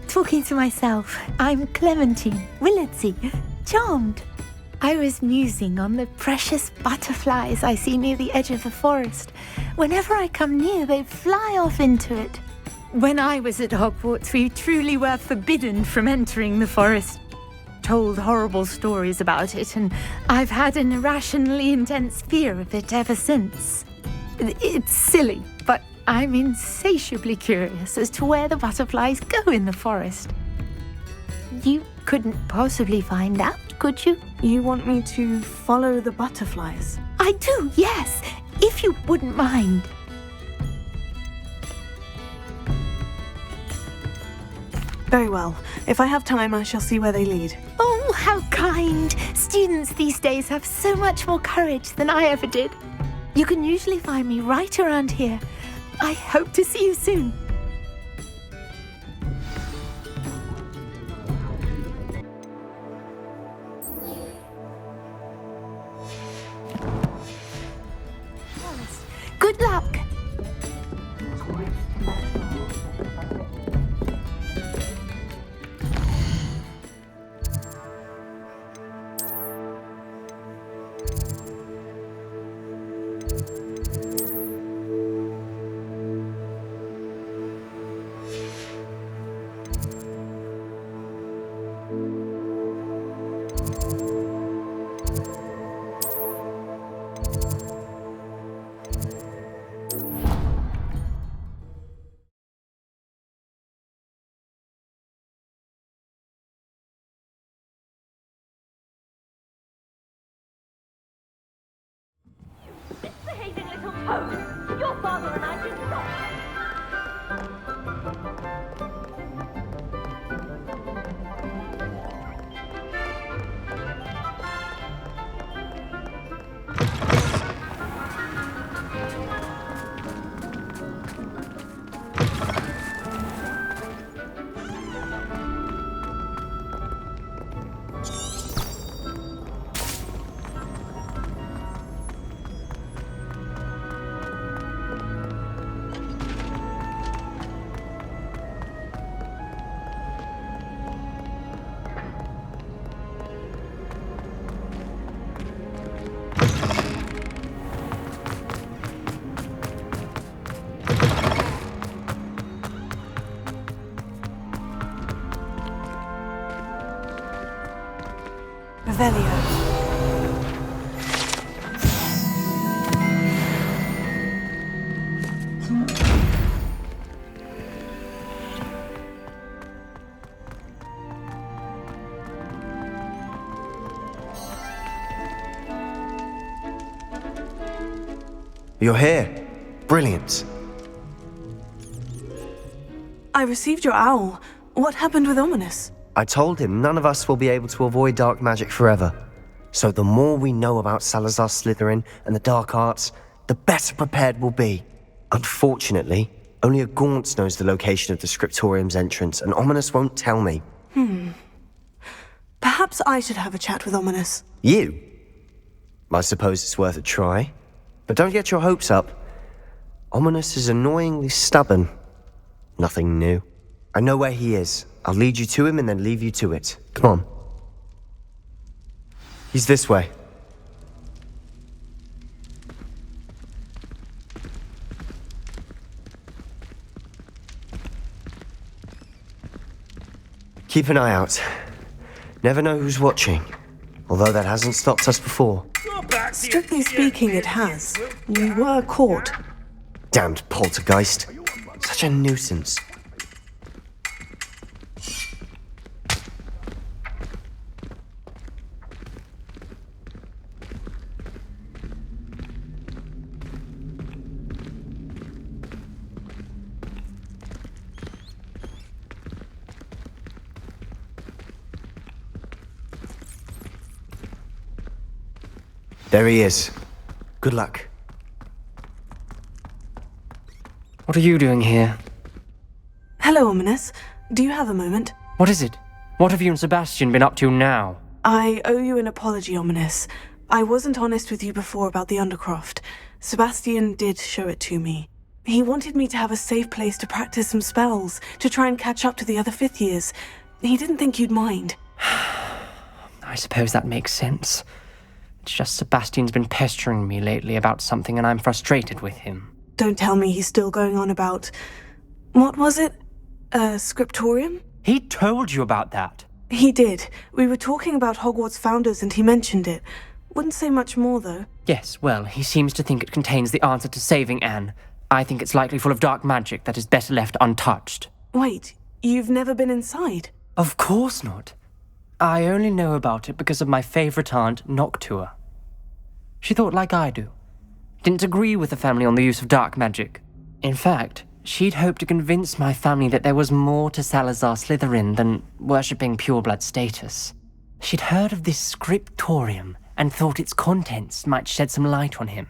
Talking to myself. I'm Clementine Willardsey. Charmed. I was musing on the precious butterflies I see near the edge of the forest. Whenever I come near, they fly off into it. When I was at Hogwarts, we truly were forbidden from entering the forest. Told horrible stories about it, and I've had an irrationally intense fear of it ever since. It's silly, but I'm insatiably curious as to where the butterflies go in the forest. You couldn't possibly find out, could you? You want me to follow the butterflies? I do, yes, if you wouldn't mind. Very well. If I have time, I shall see where they lead. Oh, how kind! Students these days have so much more courage than I ever did. You can usually find me right around here. I hope to see you soon. Good luck! Misbehaving little toad! Your father and I did not. Revelio. You're here. Brilliant. I received your owl. What happened with Ominis? I told him none of us will be able to avoid dark magic forever. So the more we know about Salazar Slytherin and the dark arts, the better prepared we'll be. Unfortunately, only a Gaunt knows the location of the Scriptorium's entrance, and Ominis won't tell me. Perhaps I should have a chat with Ominis. You? I suppose it's worth a try. But don't get your hopes up. Ominis is annoyingly stubborn. Nothing new. I know where he is. I'll lead you to him and then leave you to it. Come on. He's this way. Keep an eye out. Never know who's watching. Although that hasn't stopped us before. Strictly speaking, it has. You were caught. Damned poltergeist. Such a nuisance. There he is. Good luck. What are you doing here? Hello, Ominis. Do you have a moment? What is it? What have you and Sebastian been up to now? I owe you an apology, Ominis. I wasn't honest with you before about the Undercroft. Sebastian did show it to me. He wanted me to have a safe place to practice some spells, to try and catch up to the other fifth years. He didn't think you'd mind. I suppose that makes sense. It's just Sebastian's been pestering me lately about something and I'm frustrated with him. Don't tell me he's still going on about... What was it? Scriptorium? He told you about that? He did. We were talking about Hogwarts founders and he mentioned it. Wouldn't say much more, though. Yes, well, he seems to think it contains the answer to saving Anne. I think it's likely full of dark magic that is better left untouched. Wait, you've never been inside? Of course not. I only know about it because of my favourite aunt, Noctua. She thought like I do. Didn't agree with the family on the use of dark magic. In fact, she'd hoped to convince my family that there was more to Salazar Slytherin than worshipping pureblood status. She'd heard of this Scriptorium and thought its contents might shed some light on him.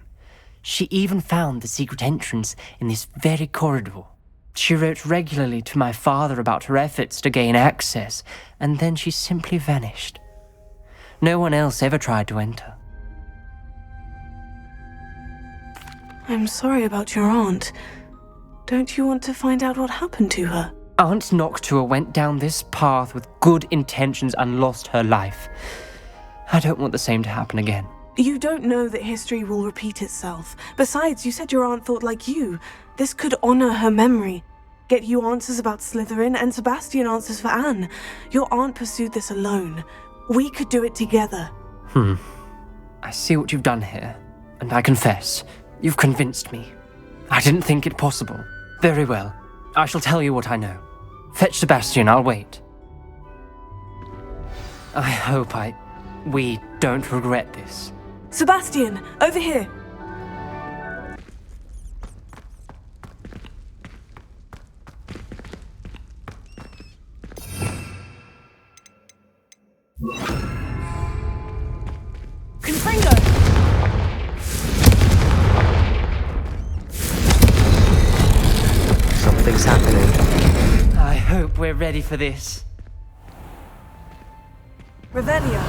She even found the secret entrance in this very corridor. She wrote regularly to my father about her efforts to gain access, and then she simply vanished. No one else ever tried to enter. I'm sorry about your aunt. Don't you want to find out what happened to her? Aunt Noctua went down this path with good intentions and lost her life. I don't want the same to happen again. You don't know that history will repeat itself. Besides, you said your aunt thought like you. This could honor her memory. Get you answers about Slytherin and Sebastian answers for Anne. Your aunt pursued this alone. We could do it together. I see what you've done here, and I confess, you've convinced me. I didn't think it possible. Very well. I shall tell you what I know. Fetch Sebastian, I'll wait. I hope we don't regret this. Sebastian, over here. Confringo! Something's happening. I hope we're ready for this. Revelio.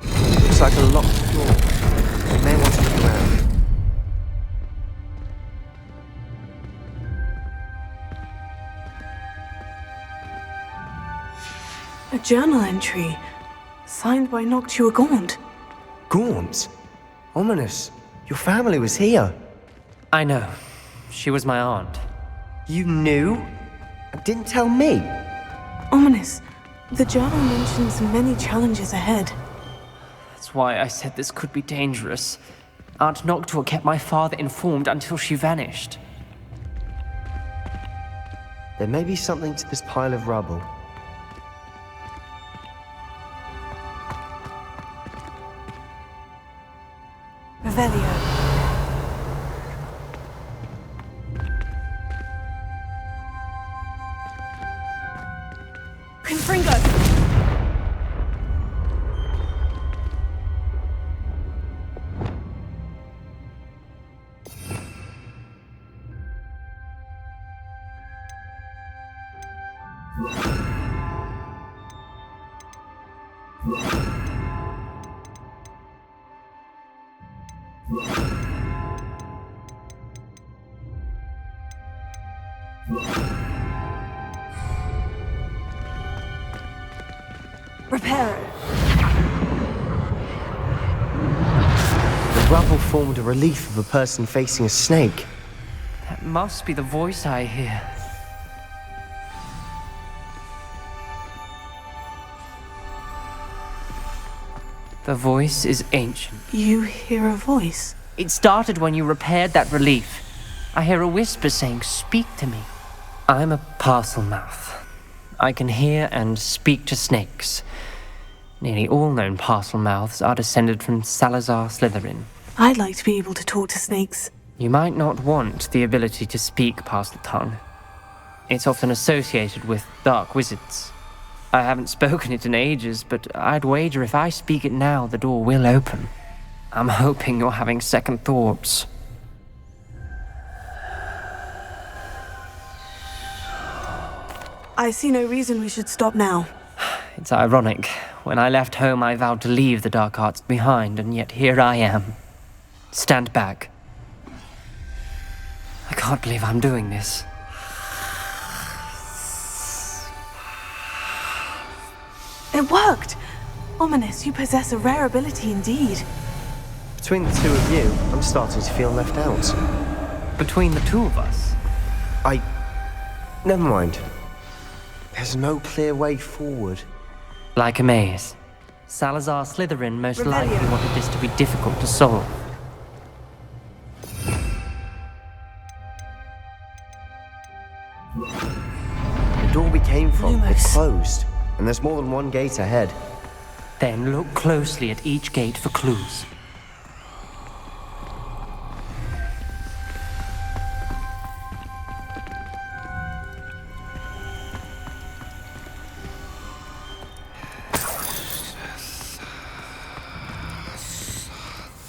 Looks like a locked door. We may want to look around. A journal entry. Signed by Noctua Gaunt. Gaunt? Ominis, your family was here. I know. She was my aunt. You knew? Didn't tell me? Ominis, the journal mentions many challenges ahead. That's why I said this could be dangerous. Aunt Noctua kept my father informed until she vanished. There may be something to this pile of rubble. Revelio. Confringo! Reparo. The rubble formed a relief of a person facing a snake. That must be the voice I hear. The voice is ancient. You hear a voice? It started when you repaired that relief. I hear a whisper saying, "Speak to me." I'm a parcel mouth. I can hear and speak to snakes. Nearly all known parcel mouths are descended from Salazar Slytherin. I'd like to be able to talk to snakes. You might not want the ability to speak parcel tongue. It's often associated with dark wizards. I haven't spoken it in ages, but I'd wager if I speak it now, the door will open. I'm hoping you're having second thoughts. I see no reason we should stop now. It's ironic. When I left home, I vowed to leave the dark arts behind, and yet here I am. Stand back. I can't believe I'm doing this. It worked! Ominis, you possess a rare ability indeed. Between the two of you, I'm starting to feel left out. Between the two of us? Never mind. There's no clear way forward. Like a maze. Salazar Slytherin most likely wanted this to be difficult to solve. The door we came from is closed, and there's more than one gate ahead. Then look closely at each gate for clues.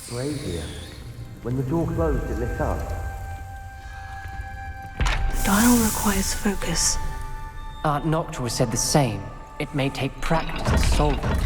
Brazier. When the door closed, it lit up. The dial requires focus. Aunt Noctua said the same. It may take practice to solve it.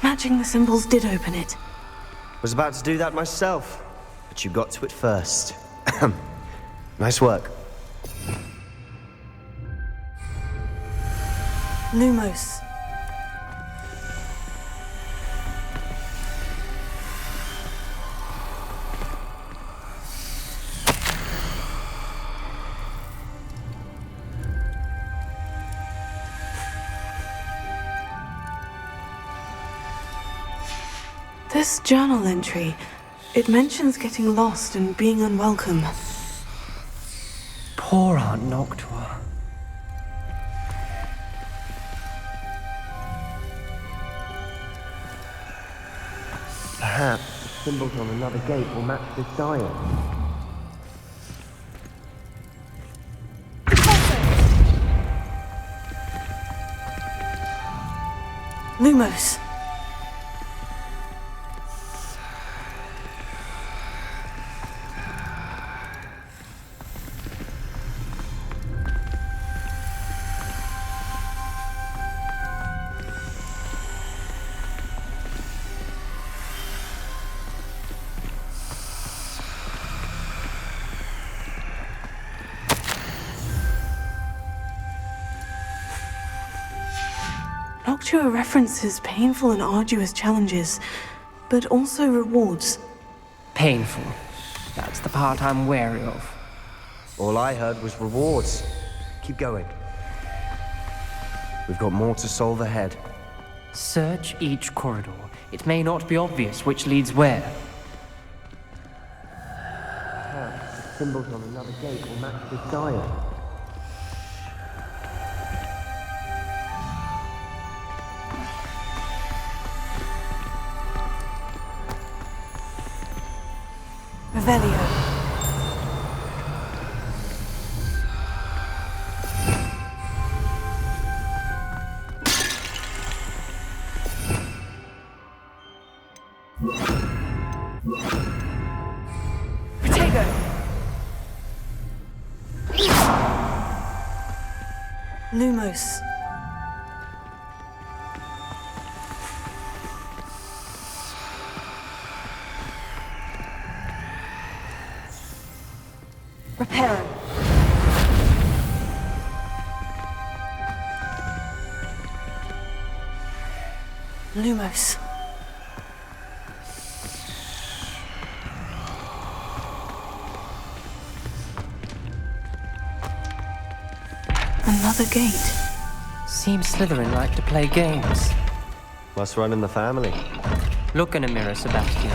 Matching the symbols did open it. Was about to do that myself, but you got to it first. Nice work. Lumos. This journal entry, it mentions getting lost and being unwelcome. Poor Aunt Noctua. Perhaps the symbols on another gate will match this dial. Lumos. Noctua references painful and arduous challenges, but also rewards. Painful. That's the part I'm wary of. All I heard was rewards. Keep going. We've got more to solve ahead. Search each corridor. It may not be obvious which leads where. Perhaps the symbols on another gate will match this dial. Revelio. Protego. Lumos. Heron. Lumos. Another gate. Seems Slytherin like to play games. Must run in the family. Look in a mirror, Sebastian.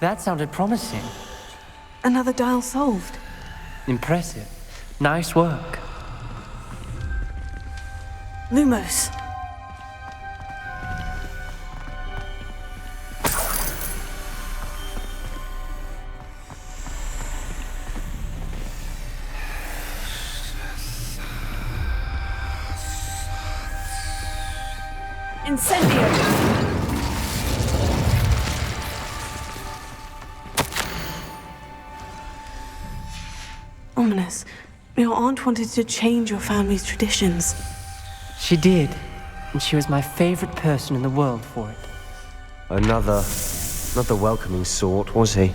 That sounded promising. Another dial solved. Impressive. Nice work. Lumos. Incendio. Ominis, your aunt wanted to change your family's traditions. She did, and she was my favorite person in the world for it. Another, not the welcoming sort, was he?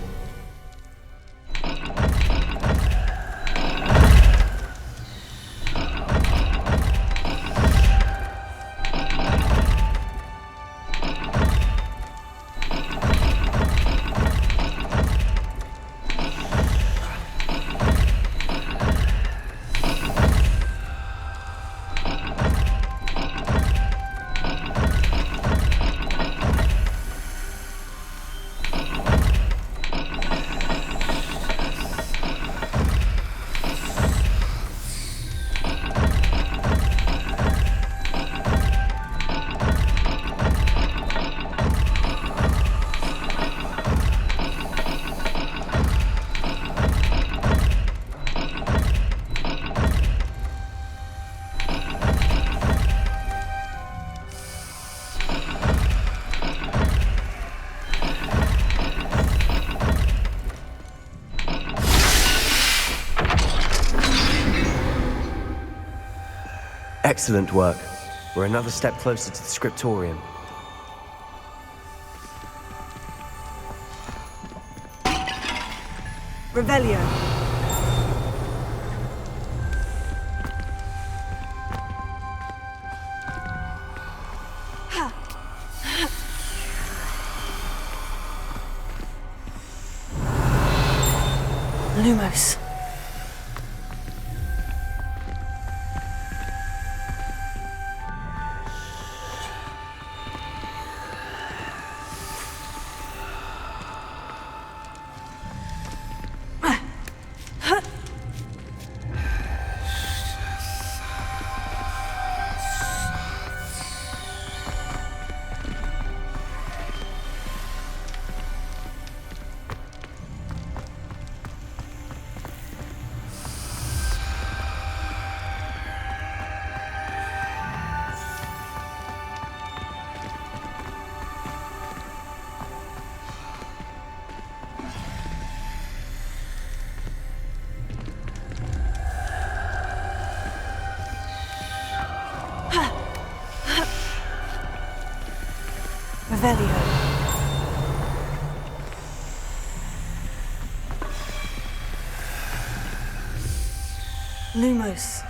Excellent work. We're another step closer to the Scriptorium. Revelio. Lumos. Expelliarm. Lumos.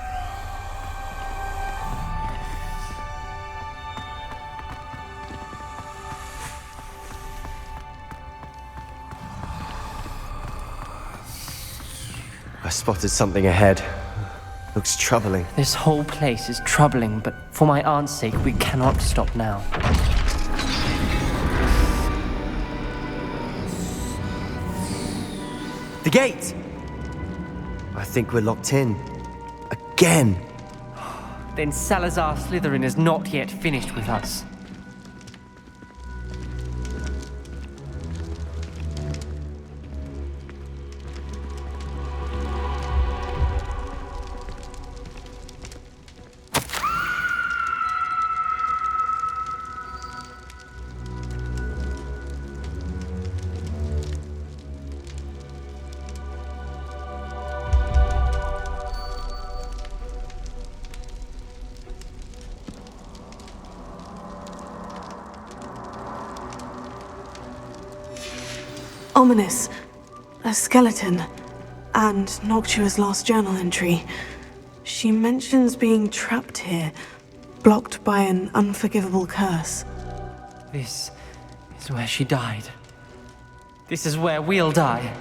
I spotted something ahead. Looks troubling. This whole place is troubling, but for my aunt's sake, we cannot stop now. The gate! I think we're locked in. Again! Then Salazar Slytherin is not yet finished with us. Ominis, a skeleton, and Noctua's last journal entry. She mentions being trapped here, blocked by an unforgivable curse. This is where she died. This is where we'll die.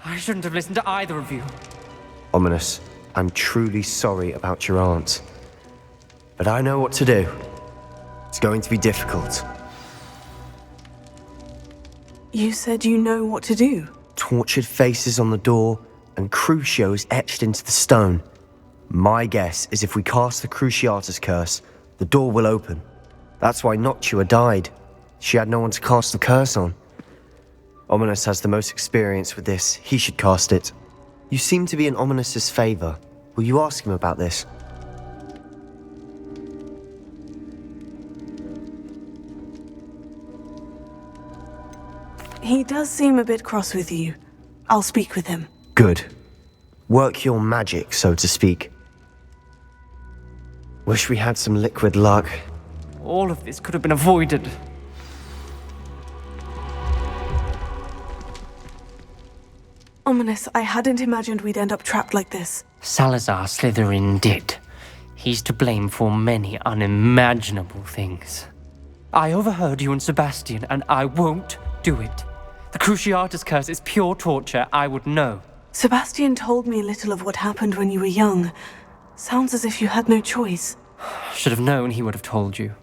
I shouldn't have listened to either of you. Ominis, I'm truly sorry about your aunt. But I know what to do. It's going to be difficult. You said you know what to do. Tortured faces on the door, and Crucio is etched into the stone. My guess is if we cast the Cruciatus curse, the door will open. That's why Noctua died. She had no one to cast the curse on. Ominis has the most experience with this. He should cast it. You seem to be in Ominis' favor. Will you ask him about this? He does seem a bit cross with you. I'll speak with him. Good. Work your magic, so to speak. Wish we had some liquid luck. All of this could have been avoided. Ominis, I hadn't imagined we'd end up trapped like this. Salazar Slytherin did. He's to blame for many unimaginable things. I overheard you and Sebastian, and I won't do it. The Cruciatus curse is pure torture, I would know. Sebastian told me a little of what happened when you were young. Sounds as if you had no choice. Should have known he would have told you.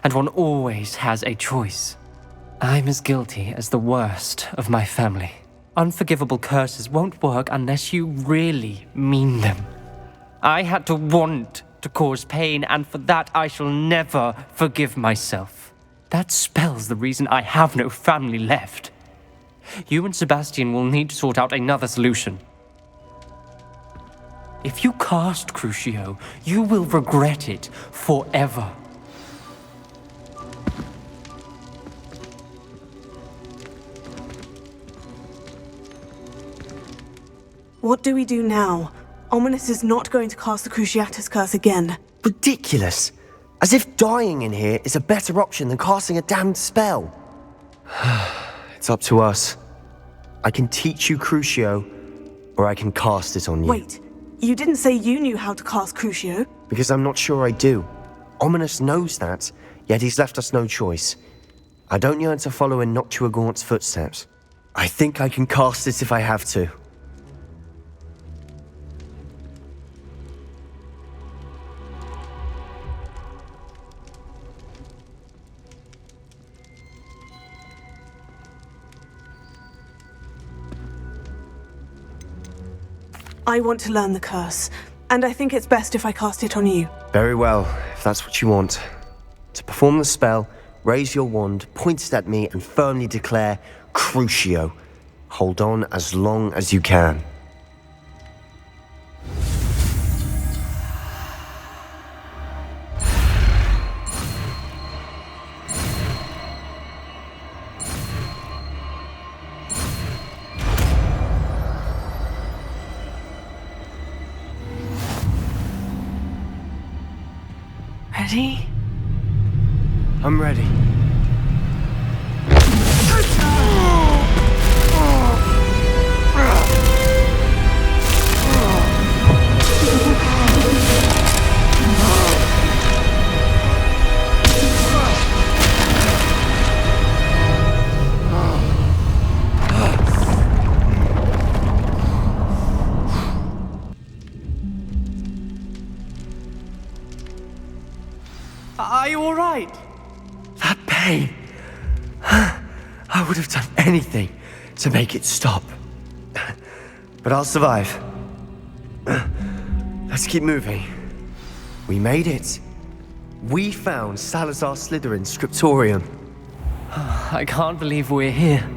And one always has a choice. I'm as guilty as the worst of my family. Unforgivable curses won't work unless you really mean them. I had to want to cause pain, and for that I shall never forgive myself. That spells the reason I have no family left. You and Sebastian will need to sort out another solution. If you cast Crucio, you will regret it forever. What do we do now? Ominis is not going to cast the Cruciatus curse again. Ridiculous! As if dying in here is a better option than casting a damned spell. It's up to us. I can teach you Crucio, or I can cast it on you. Wait, you didn't say you knew how to cast Crucio? Because I'm not sure I do. Ominis knows that, yet he's left us no choice. I don't yearn to follow in Noctua Gaunt's footsteps. I think I can cast it if I have to. I want to learn the curse, and I think it's best if I cast it on you. Very well, if that's what you want. To perform the spell, raise your wand, point it at me, and firmly declare, Crucio. Hold on as long as you can. Ready? I'm ready. right! That pain. I would have done anything to make it stop. But I'll survive. Let's keep moving. We made it. We found Salazar Slytherin's Scriptorium. I can't believe we're here.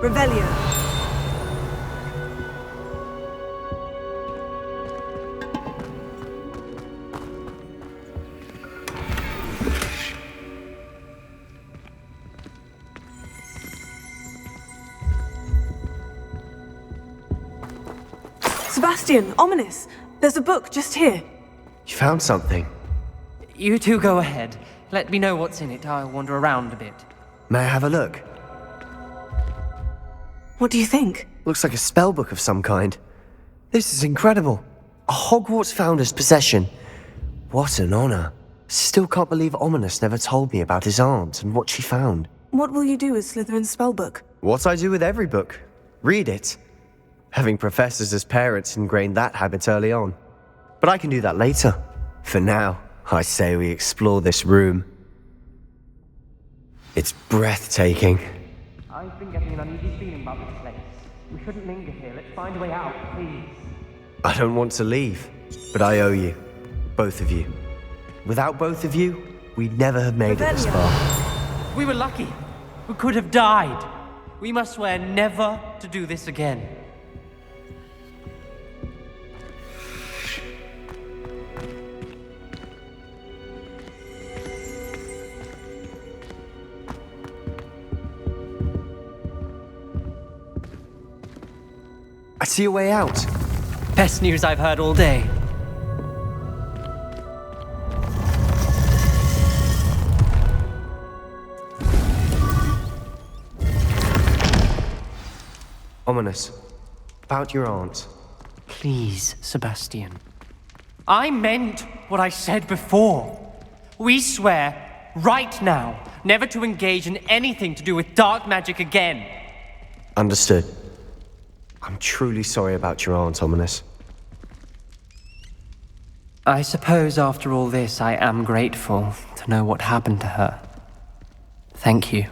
Revelio. Sebastian, Ominis, there's a book just here. You found something. You two go ahead. Let me know what's in it. I'll wander around a bit. May I have a look? What do you think? Looks like a spellbook of some kind. This is incredible. A Hogwarts founder's possession. What an honor. Still can't believe Ominis never told me about his aunt and what she found. What will you do with Slytherin's spellbook? What I do with every book. Read it. Having professors as parents ingrained that habit early on. But I can do that later. For now, I say we explore this room. It's breathtaking. I've been getting an uneasy feeling about this place. We shouldn't linger here. Let's find a way out, please. I don't want to leave, but I owe you. Both of you. Without both of you, we'd never have made it this far. We were lucky. We could have died. We must swear never to do this again. I see a way out. Best news I've heard all day. Ominis, about your aunt. Please, Sebastian. I meant what I said before. We swear, right now, never to engage in anything to do with dark magic again. Understood. I'm truly sorry about your aunt, Ominis. I suppose after all this, I am grateful to know what happened to her. Thank you.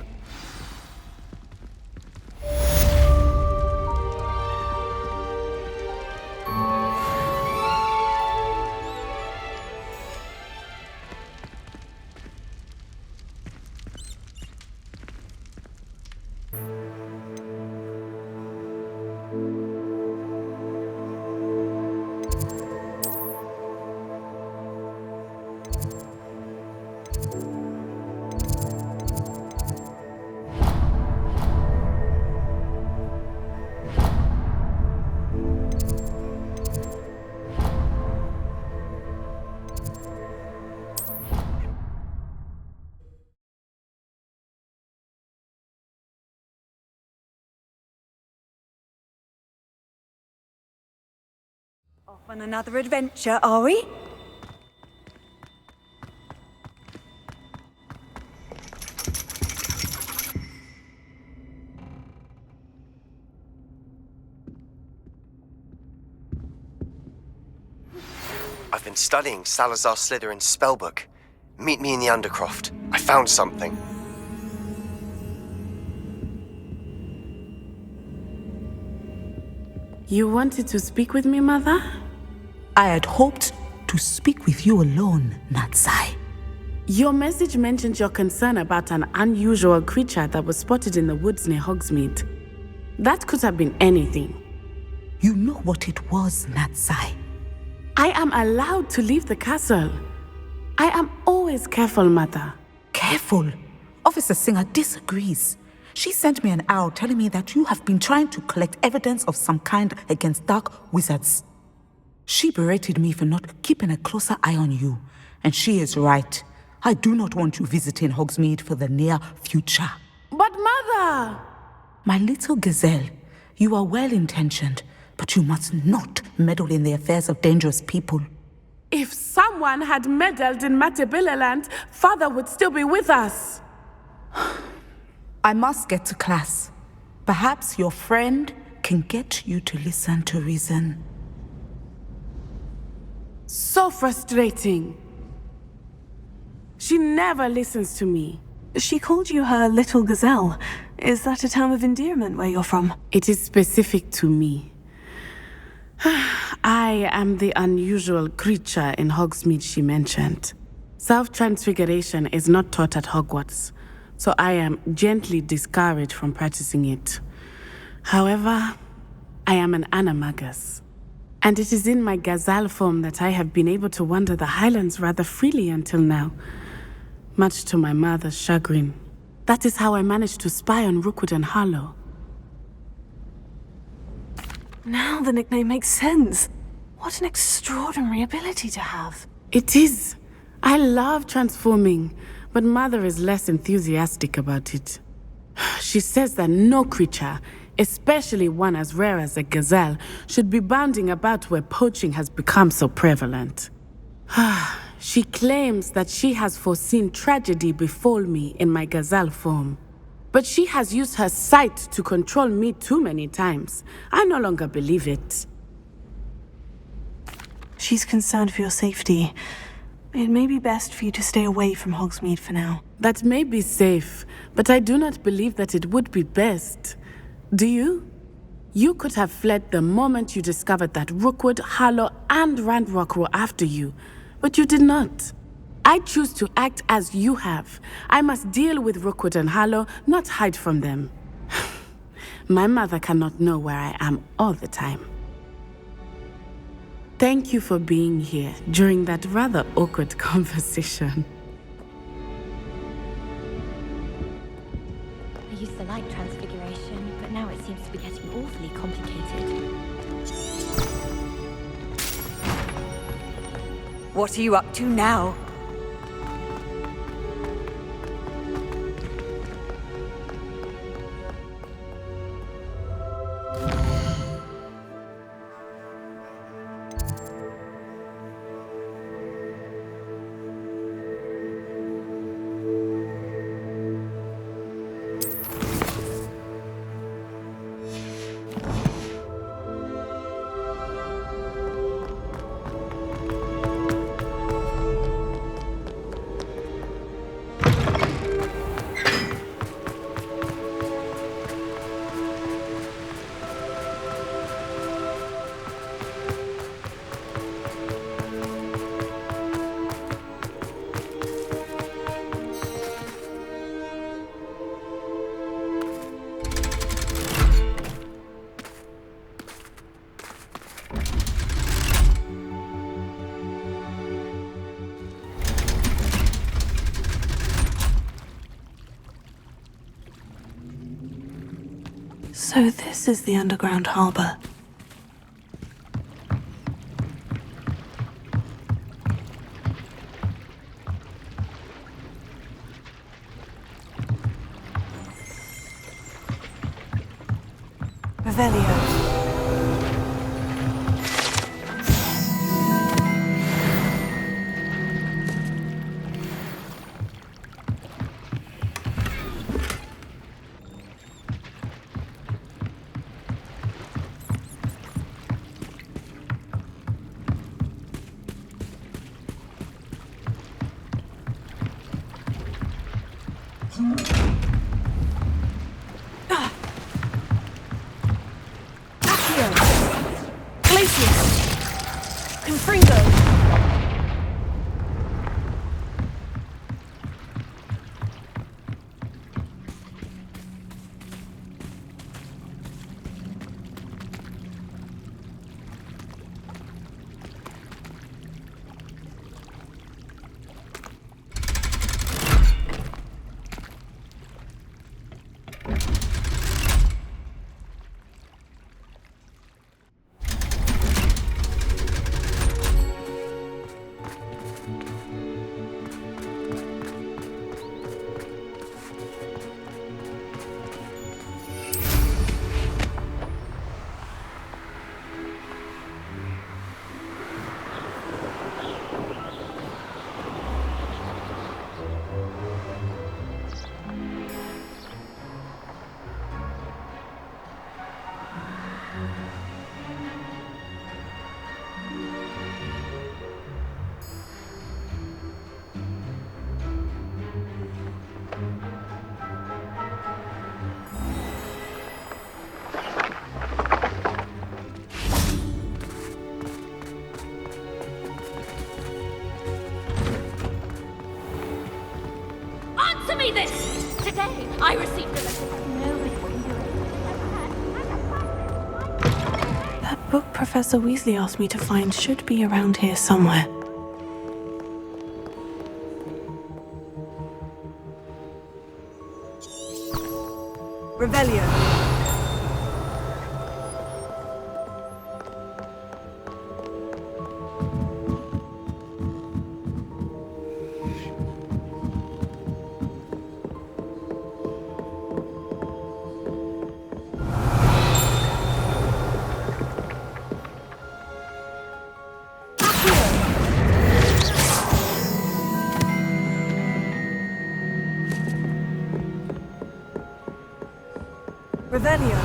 Off on another adventure, are we? I've been studying Salazar Slytherin's spellbook. Meet me in the Undercroft. I found something. You wanted to speak with me, Mother? I had hoped to speak with you alone, Natsai. Your message mentioned your concern about an unusual creature that was spotted in the woods near Hogsmeade. That could have been anything. You know what it was, Natsai. I am allowed to leave the castle. I am always careful, Mother. Careful? Officer Singer disagrees. She sent me an owl telling me that you have been trying to collect evidence of some kind against dark wizards. She berated me for not keeping a closer eye on you, and she is right. I do not want you visiting Hogsmeade for the near future. But Mother! My little gazelle, you are well-intentioned, but you must not meddle in the affairs of dangerous people. If someone had meddled in Matabeleland, Father would still be with us. I must get to class. Perhaps your friend can get you to listen to reason. So frustrating. She never listens to me. She called you her little gazelle. Is that a term of endearment where you're from? It is specific to me. I am the unusual creature in Hogsmeade she mentioned. Self-transfiguration is not taught at Hogwarts, so I am gently discouraged from practicing it. However, I am an animagus, and it is in my gazelle form that I have been able to wander the Highlands rather freely until now, much to my mother's chagrin. That is how I managed to spy on Rookwood and Harlow. Now the nickname makes sense. What an extraordinary ability to have. It is. I love transforming, but Mother is less enthusiastic about it. She says that no creature, especially one as rare as a gazelle, should be bounding about where poaching has become so prevalent. She claims that she has foreseen tragedy befall me in my gazelle form. But she has used her sight to control me too many times. I no longer believe it. She's concerned for your safety. It may be best for you to stay away from Hogsmeade for now. That may be safe, but I do not believe that it would be best. Do you? You could have fled the moment you discovered that Rookwood, Harlow, and Ranrock were after you, but you did not. I choose to act as you have. I must deal with Rookwood and Harlow, not hide from them. My mother cannot know where I am all the time. Thank you for being here during that rather awkward conversation. I used to like transfiguration, but now it seems to be getting awfully complicated. What are you up to now? So this is the underground harbor. Revelio. Answer me this! Today, I received a letter that nobody would do. That book Professor Weasley asked me to find should be around here somewhere. Revelio. Revelio.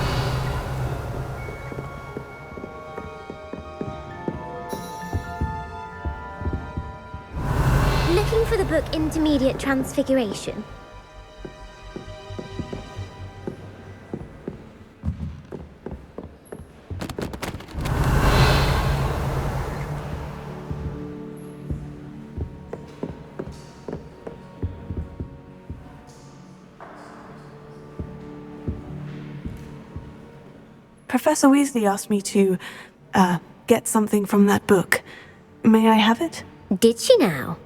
Looking for the book Intermediate Transfiguration. Professor Weasley asked me to, get something from that book. May I have it? Did she now?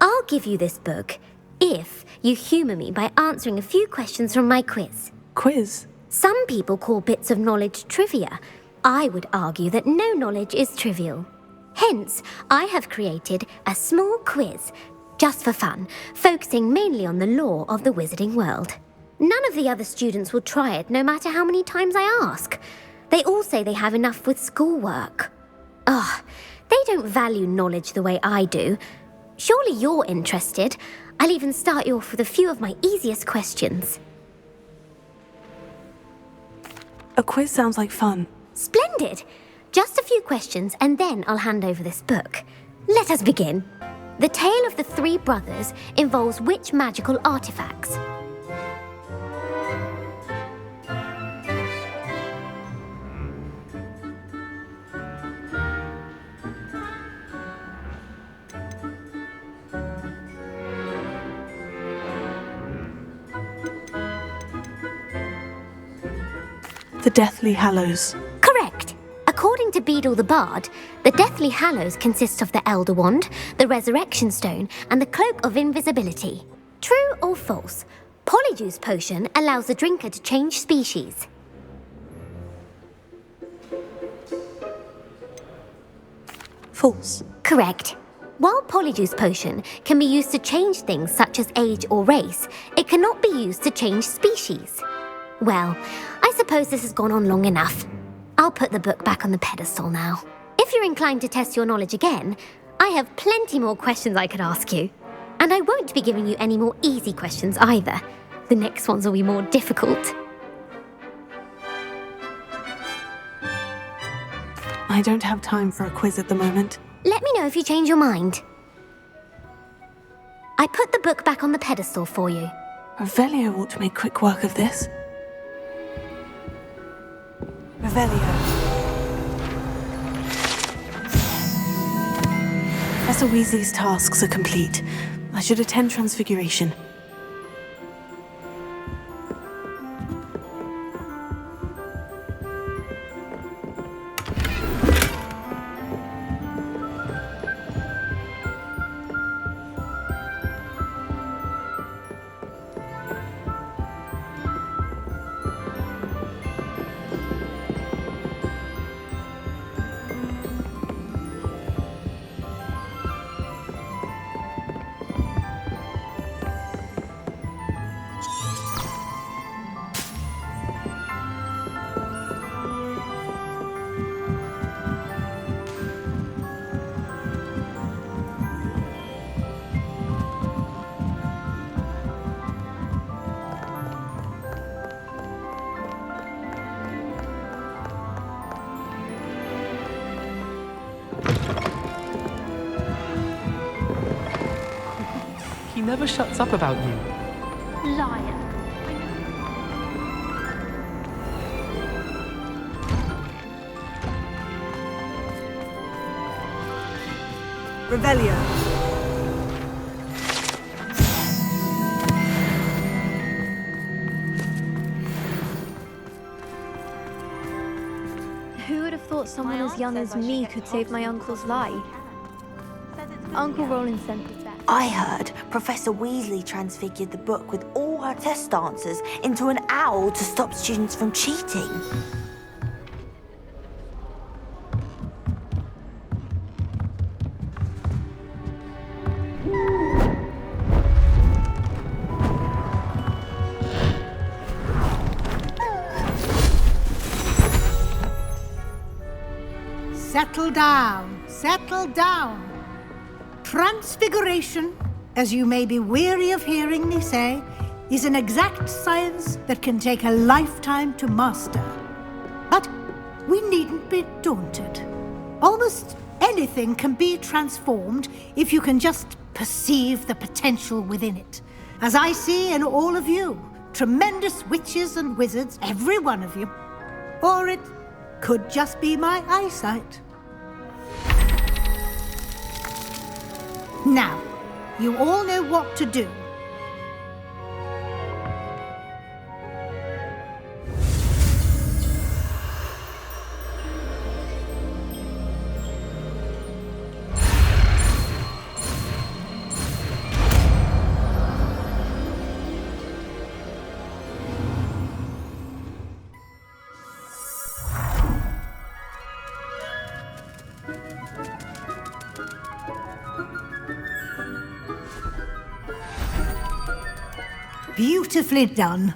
I'll give you this book if you humour me by answering a few questions from my quiz. Quiz? Some people call bits of knowledge trivia. I would argue that no knowledge is trivial. Hence, I have created a small quiz, just for fun, focusing mainly on the lore of the wizarding world. None of the other students will try it, no matter how many times I ask. They all say they have enough with schoolwork. Ugh, they don't value knowledge the way I do. Surely you're interested. I'll even start you off with a few of my easiest questions. A quiz sounds like fun. Splendid! Just a few questions, and then I'll hand over this book. Let us begin. The tale of the three brothers involves which magical artifacts? The Deathly Hallows. Correct. According to Beadle the Bard, the Deathly Hallows consist of the Elder Wand, the Resurrection Stone, and the Cloak of Invisibility. True or false? Polyjuice Potion allows the drinker to change species. False. Correct. While Polyjuice Potion can be used to change things such as age or race, it cannot be used to change species. Well, I suppose this has gone on long enough. I'll put the book back on the pedestal now. If you're inclined to test your knowledge again, I have plenty more questions I could ask you. And I won't be giving you any more easy questions either. The next ones will be more difficult. I don't have time for a quiz at the moment. Let me know if you change your mind. I put the book back on the pedestal for you. Revelio ought to make quick work of this. Revelio. Professor Weasley's tasks are complete. I should attend Transfiguration. He never shuts up about you. Liar. Revelio. thought someone as young as me could save my uncle's life. Uncle Roland sent me back. I heard Professor Weasley transfigured the book with all her test answers into an owl to stop students from cheating. Settle down, settle down. Transfiguration, as you may be weary of hearing me say, is an exact science that can take a lifetime to master. But we needn't be daunted. Almost anything can be transformed if you can just perceive the potential within it. As I see in all of you, tremendous witches and wizards, every one of you. Or it could just be my eyesight. Now, you all know what to do. Beautifully done.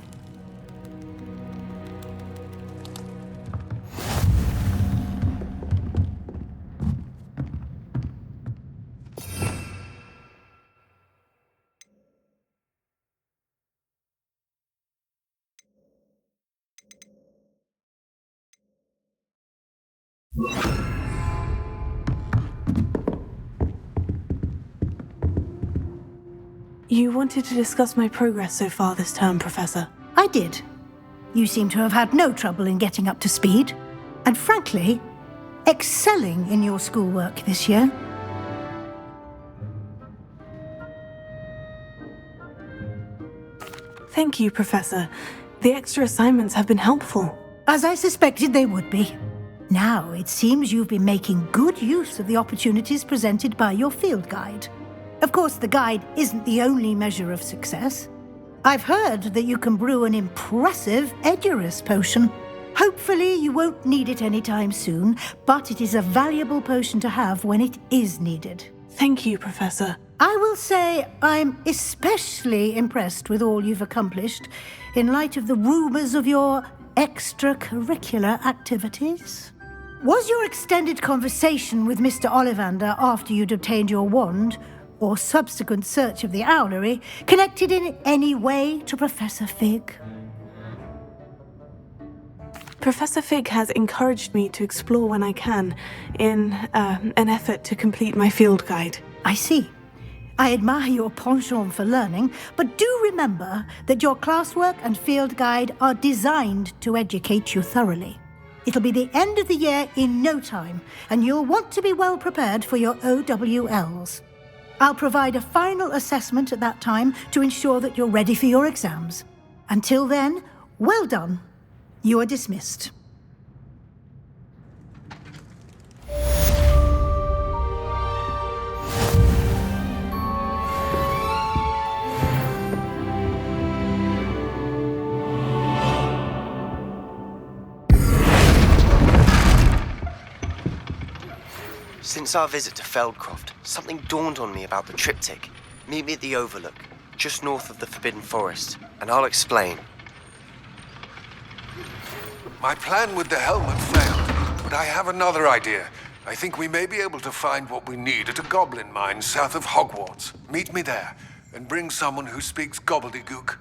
You wanted to discuss my progress so far this term, Professor. I did. You seem to have had no trouble in getting up to speed, and frankly, excelling in your schoolwork this year. Thank you, Professor. The extra assignments have been helpful. As I suspected they would be. Now, it seems you've been making good use of the opportunities presented by your field guide. Of course, the guide isn't the only measure of success. I've heard that you can brew an impressive Edurus potion. Hopefully, you won't need it anytime soon, but it is a valuable potion to have when it is needed. Thank you, Professor. I will say I'm especially impressed with all you've accomplished in light of the rumors of your extracurricular activities. Was your extended conversation with Mr. Ollivander after you'd obtained your wand, or subsequent search of the owlery, connected in any way to Professor Fig? Professor Fig has encouraged me to explore when I can, in an effort to complete my field guide. I see. I admire your penchant for learning, but do remember that your classwork and field guide are designed to educate you thoroughly. It'll be the end of the year in no time, and you'll want to be well prepared for your OWLs. I'll provide a final assessment at that time to ensure that you're ready for your exams. Until then, well done. You are dismissed. Since our visit to Feldcroft, something dawned on me about the triptych. Meet me at the Overlook, just north of the Forbidden Forest, and I'll explain. My plan with the helmet failed, but I have another idea. I think we may be able to find what we need at a goblin mine south of Hogwarts. Meet me there, and bring someone who speaks gobbledygook.